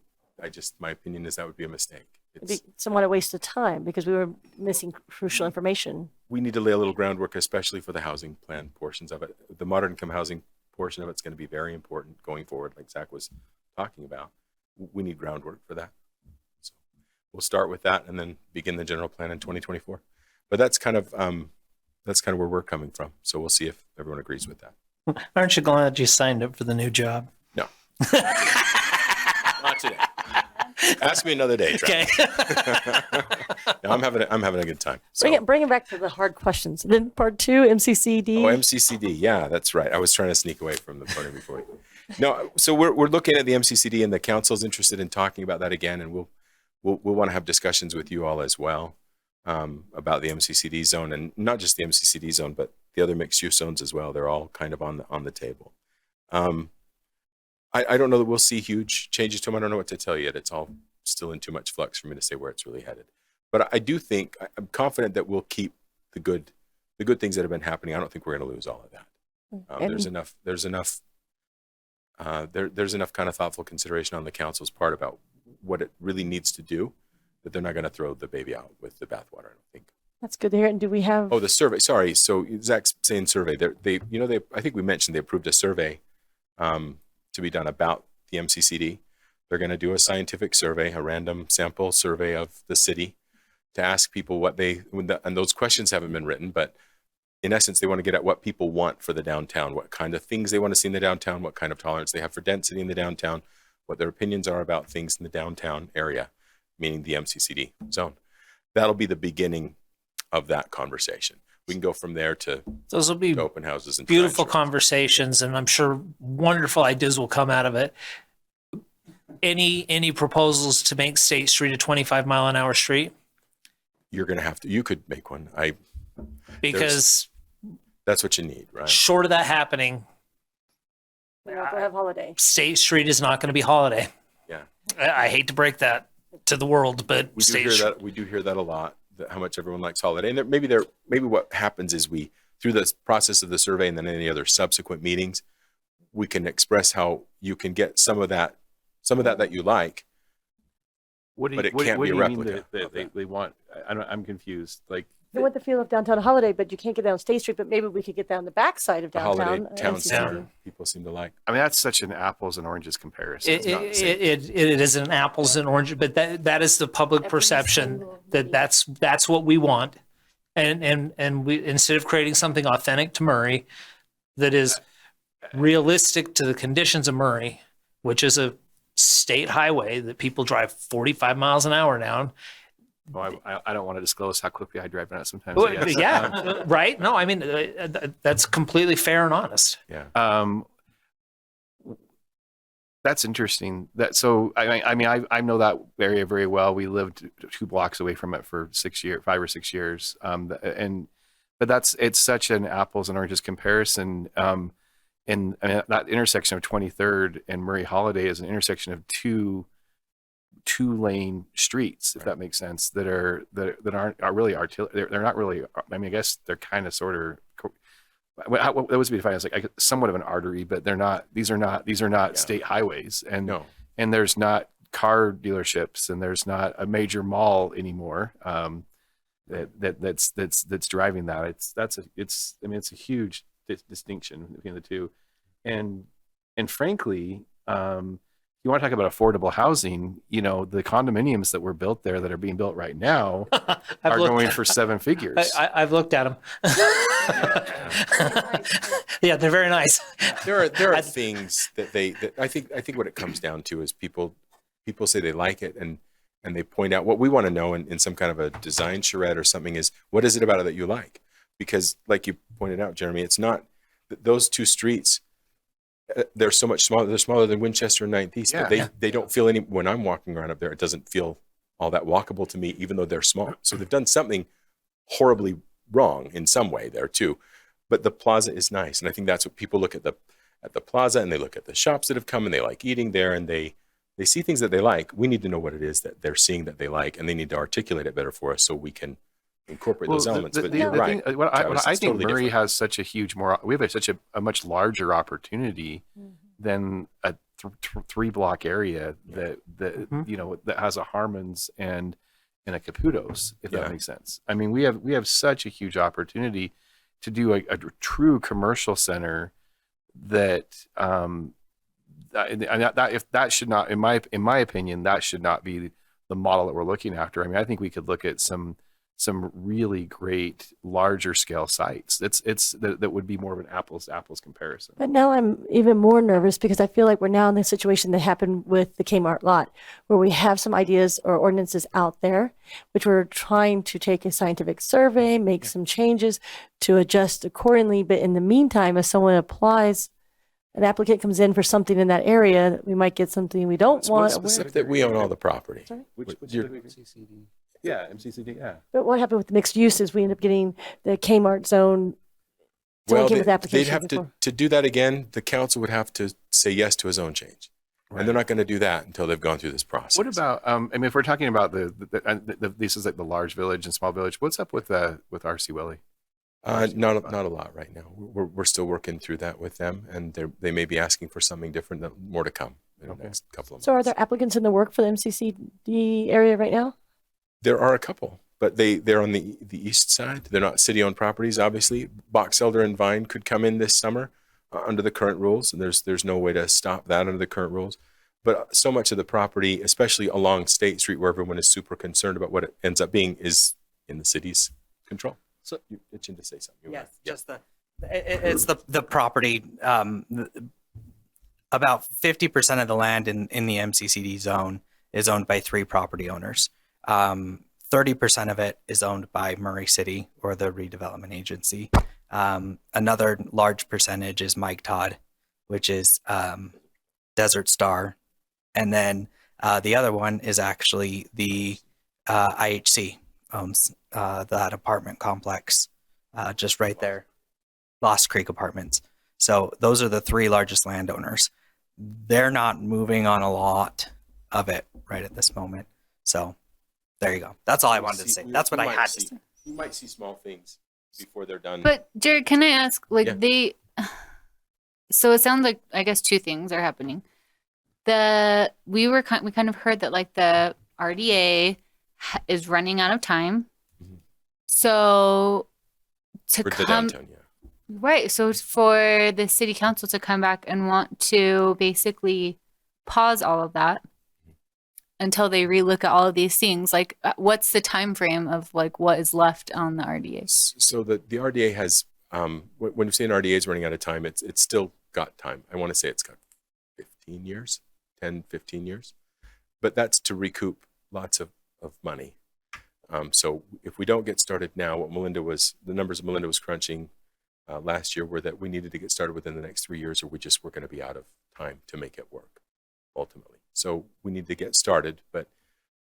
Speaker 19: my opinion is that would be a mistake.
Speaker 2: It'd be somewhat a waste of time because we were missing crucial information.
Speaker 19: We need to lay a little groundwork, especially for the housing plan portions of it. The moderate income housing portion of it's going to be very important going forward, like Zach was talking about. We need groundwork for that. So we'll start with that and then begin the general plan in 2024. But that's kind of where we're coming from. So we'll see if everyone agrees with that.
Speaker 8: Aren't you glad you signed up for the new job?
Speaker 19: No. Not today. Ask me another day, Travis. Okay. No, I'm having a good time. So.
Speaker 2: Bring it back to the hard questions. Then part 2, MCCD.
Speaker 19: Oh, MCCD. Yeah, that's right. I was trying to sneak away from the podium before. No, so we're looking at the MCCD, and the council's interested in talking about that again, and we'll want to have discussions with you all as well about the MCCD zone, and not just the MCCD zone, but the other mixed use zones as well. They're all kind of on the table. I don't know that we'll see huge changes to them. I don't know what to tell you yet. It's all still in too much flux for me to say where it's really headed. But I do think, I'm confident that we'll keep the good things that have been happening. I don't think we're going to lose all of that. There's enough kind of thoughtful consideration on the council's part about what it really needs to do that they're not going to throw the baby out with the bathwater, I don't think.
Speaker 2: That's good to hear. And do we have?
Speaker 19: Oh, the survey. Sorry. So Zach's saying survey. I think we mentioned they approved a survey to be done about the MCCD. They're going to do a scientific survey, a random sample survey of the city to ask people what and those questions haven't been written, but in essence, they want to get at what people want for the downtown, what kind of things they want to see in the downtown, what kind of tolerance they have for density in the downtown, what their opinions are about things in the downtown area, meaning the MCCD zone. That'll be the beginning of that conversation. We can go from there to
Speaker 8: those will be
Speaker 19: open houses and
Speaker 8: beautiful conversations, and I'm sure wonderful ideas will come out of it. Any proposals to make State Street a 25-mile-an-hour street?
Speaker 19: You're going to have to. You could make one.
Speaker 8: Because
Speaker 19: that's what you need, right?
Speaker 8: Short of that happening,
Speaker 2: We don't have Holiday.
Speaker 8: State Street is not going to be Holiday.
Speaker 19: Yeah.
Speaker 8: I hate to break that to the world, but
Speaker 19: We do hear that a lot. How much everyone likes Holiday, and maybe what happens is we, through the process of the survey and then any other subsequent meetings, we can express how you can get some of that you like.
Speaker 1: What do
Speaker 19: but
Speaker 1: you,
Speaker 19: it
Speaker 1: what,
Speaker 19: can't
Speaker 1: what
Speaker 19: be
Speaker 1: do
Speaker 19: a
Speaker 1: you mean
Speaker 19: replica.
Speaker 1: that they want? I'm confused. Like
Speaker 2: They want the feel of downtown Holiday, but you can't get down State Street, but maybe we could get down the backside of
Speaker 19: The
Speaker 2: downtown.
Speaker 19: Holiday Town
Speaker 2: MCC.
Speaker 19: Center, people seem to like.
Speaker 1: I mean, that's such an apples and oranges comparison.
Speaker 8: It is an apples and oranges, but that is the public perception that that's what we want, and we, instead of creating something authentic to Murray, that is realistic to the conditions of Murray, which is a state highway that people drive 45 miles an hour down.
Speaker 1: Well, I don't want to disclose how quickly I drive out sometimes.
Speaker 8: Well,
Speaker 1: I guess.
Speaker 8: yeah, right. No, I mean that's completely fair and honest.
Speaker 19: Yeah.
Speaker 1: That's interesting. I know that area very well. We lived 2 blocks away from it for 5 or 6 years. But it's such an apples and oranges comparison. And that intersection of 23rd and Murray Holiday is an intersection of two lane streets, if that makes sense, that aren't really they're not really, I mean, I guess they're kind of sort of, what was be defined as like somewhat of an artery, but these are not state highways, and there's not car dealerships, and there's not a major mall anymore that's driving that. It's a huge distinction between the two, and frankly, you want to talk about affordable housing, the condominiums that were built there that are being built right now are going for 7 figures.
Speaker 8: I've looked at them. Yeah, they're very nice.
Speaker 19: There are things that I think what it comes down to is people say they like it, and they point out what we want to know in some kind of a design charrette or something is, what is it about it that you like? Because like you pointed out, Jeremy, it's not those 2 streets. They're so much smaller. They're smaller than Winchester and 9th East, but they don't feel any. When I'm walking around up there, it doesn't feel all that walkable to me, even though they're small. So they've done something horribly wrong in some way there too. But the plaza is nice, and I think that's what people look at the plaza, and they look at the shops that have come, and they like eating there, and they see things that they like. We need to know what it is that they're seeing that they like, and they need to articulate it better for us so we can incorporate those elements. But you're right.
Speaker 1: I think
Speaker 19: totally
Speaker 1: Murray
Speaker 19: different.
Speaker 1: has such a huge we have such a much larger opportunity than a 3-block area that that has a Harmon's and a Caputo's, if that makes sense. I mean, we have such a huge opportunity to do a true commercial center that if that should not, in my opinion, that should not be the model that we're looking after. I mean, I think we could look at some really great larger scale sites. That would be more of an apples to apples comparison.
Speaker 2: But now I'm even more nervous because I feel like we're now in the situation that happened with the Kmart lot, where we have some ideas or ordinances out there, which we're trying to take a scientific survey, make some changes to adjust accordingly. But in the meantime, if someone applies, an applicant comes in for something in that area, we might get something we don't want.
Speaker 19: Specific that we own all the property.
Speaker 2: Sorry?
Speaker 1: Which
Speaker 19: MCCD?
Speaker 1: Yeah, MCCD. Yeah.
Speaker 2: But what happened with the mixed uses? We end up getting the Kmart zone.
Speaker 19: Well,
Speaker 2: came with
Speaker 19: they'd
Speaker 2: applications
Speaker 19: have
Speaker 2: before.
Speaker 19: to do that again. The council would have to say yes to a zone change, and they're not going to do that until they've gone through this process.
Speaker 1: What about I mean, if we're talking about this is like the large village and small village, what's up with RC Willie?
Speaker 19: Not a lot right now. We're still working through that with them, and they may be asking for something different. More to come in the next couple of months.
Speaker 2: So are there applicants in the work for the MCCD area right now?
Speaker 19: There are a couple, but they're on the east side. They're not city-owned properties, obviously. Box Elder and Vine could come in this summer under the current rules, and there's no way to stop that under the current rules. But so much of the property, especially along State Street, where everyone is super concerned about what it ends up being, is in the city's control.
Speaker 17: So
Speaker 19: you're itching to say something.
Speaker 5: Yes, just it's the property. About 50% of the land in the MCCD zone is owned by 3 property owners. 30% of it is owned by Murray City or the redevelopment agency. Another large percentage is Mike Todd, which is Desert Star. And then the other one is actually the IHC owns that apartment complex just right there, Lost Creek Apartments. So those are the 3 largest landowners. They're not moving on a lot of it right at this moment. So there you go. That's all I wanted to say. That's what I had to say.
Speaker 19: You might see small things before they're done.
Speaker 6: But Jared, can I ask, like
Speaker 19: Yeah.
Speaker 6: so it sounds like, I guess 2 things are happening. We kind of heard that like the RDA is running out of time. So to
Speaker 19: For the
Speaker 6: come
Speaker 19: downtown, yeah.
Speaker 6: right, so for the city council to come back and want to basically pause all of that until they relook at all of these things, like what's the time frame of like what is left on the RDA?
Speaker 19: So the RDA has, when you say an RDA is running out of time, it's still got time. I want to say it's got 15 years, 10, 15 years, but that's to recoup lots of money. So if we don't get started now, the numbers Melinda was crunching last year were that we needed to get started within the next 3 years, or we just were going to be out of time to make it work ultimately. So we need to get started, but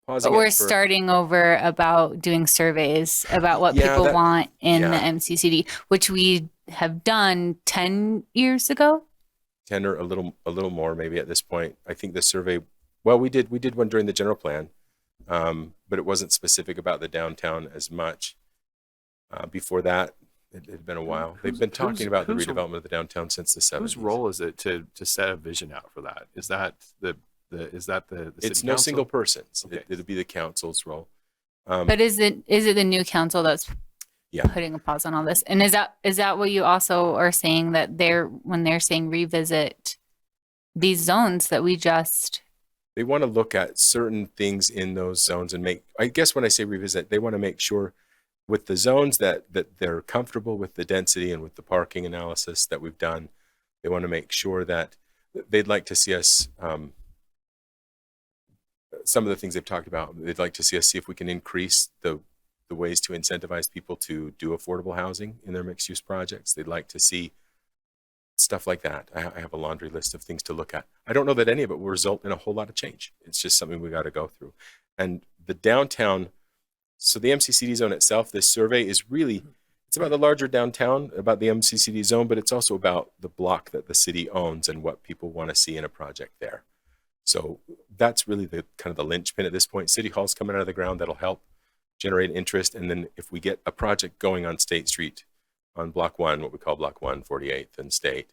Speaker 19: pausing
Speaker 6: But we're
Speaker 19: it for,
Speaker 6: starting over about doing surveys about what
Speaker 19: Yeah,
Speaker 6: people want in the
Speaker 19: yeah.
Speaker 6: MCCD, which we have done 10 years ago.
Speaker 19: 10 or a little more maybe at this point. I think the survey, well, we did one during the general plan, but it wasn't specific about the downtown as much. Before that, it had been a while. They've been talking about the redevelopment of the downtown since the 70s.
Speaker 1: Whose role is it to set a vision out for that? Is that the city
Speaker 19: It's no
Speaker 1: council?
Speaker 19: single person's.
Speaker 1: Okay.
Speaker 19: It'll be the council's role.
Speaker 6: But is it the new council that's
Speaker 19: Yeah.
Speaker 6: putting a pause on all this? And is that what you also are saying, that when they're saying revisit these zones that we just
Speaker 19: They want to look at certain things in those zones and I guess when I say revisit, they want to make sure with the zones that they're comfortable with the density and with the parking analysis that we've done. They want to make sure that they'd like to see us, some of the things they've talked about, they'd like to see us see if we can increase the ways to incentivize people to do affordable housing in their mixed use projects. They'd like to see stuff like that. I have a laundry list of things to look at. I don't know that any of it will result in a whole lot of change. It's just something we got to go through. And the downtown, so the MCCD zone itself, this survey is really, it's about the larger downtown, about the MCCD zone, but it's also about the block that the city owns and what people want to see in a project there. So that's really the kind of the linchpin at this point. City Hall's coming out of the ground. That'll help generate interest. And then if we get a project going on State Street on Block 1, what we call Block 1, 48th and State,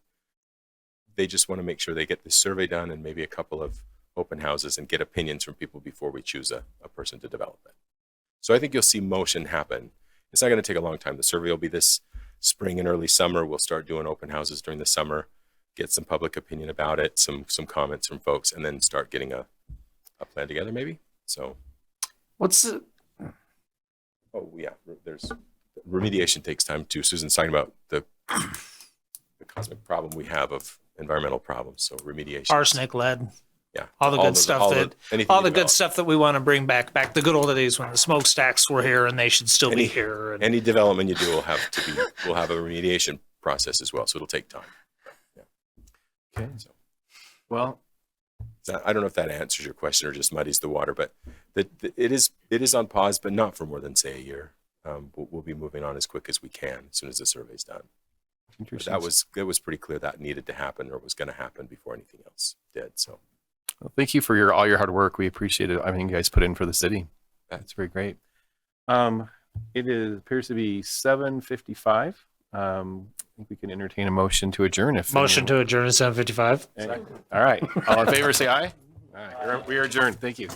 Speaker 19: they just want to make sure they get this survey done and maybe a couple of open houses and get opinions from people before we choose a person to develop it. So I think you'll see motion happen. It's not going to take a long time. The survey will be this spring and early summer. We'll start doing open houses during the summer, get some public opinion about it, some comments from folks, and then start getting a plan together maybe. So oh yeah, there's remediation takes time too. Susan's talking about the cosmic problem we have of environmental problems. So remediation.
Speaker 8: Arsenic, lead.
Speaker 19: Yeah.
Speaker 8: All the good stuff that we want to bring back the good old days when the smokestacks were here and they should still be here. And
Speaker 19: any development you do will have a remediation process as well. So it'll take time. Yeah.
Speaker 1: Okay.
Speaker 19: So,
Speaker 1: well,
Speaker 19: I don't know if that answers your question or just muddies the water, but it is on pause, but not for more than say a year. We'll be moving on as quick as we can as soon as the survey's done. But it was pretty clear that needed to happen or was going to happen before anything else did. So.
Speaker 1: Well, thank you for all your hard work. We appreciate it. Everything you guys put in for the city. That's very great. It appears to be 7:55. I think we can entertain a motion to adjourn.
Speaker 8: Motion to adjourn at 7:55.
Speaker 1: All right. All in favor, say aye. All right. We are adjourned. Thank you.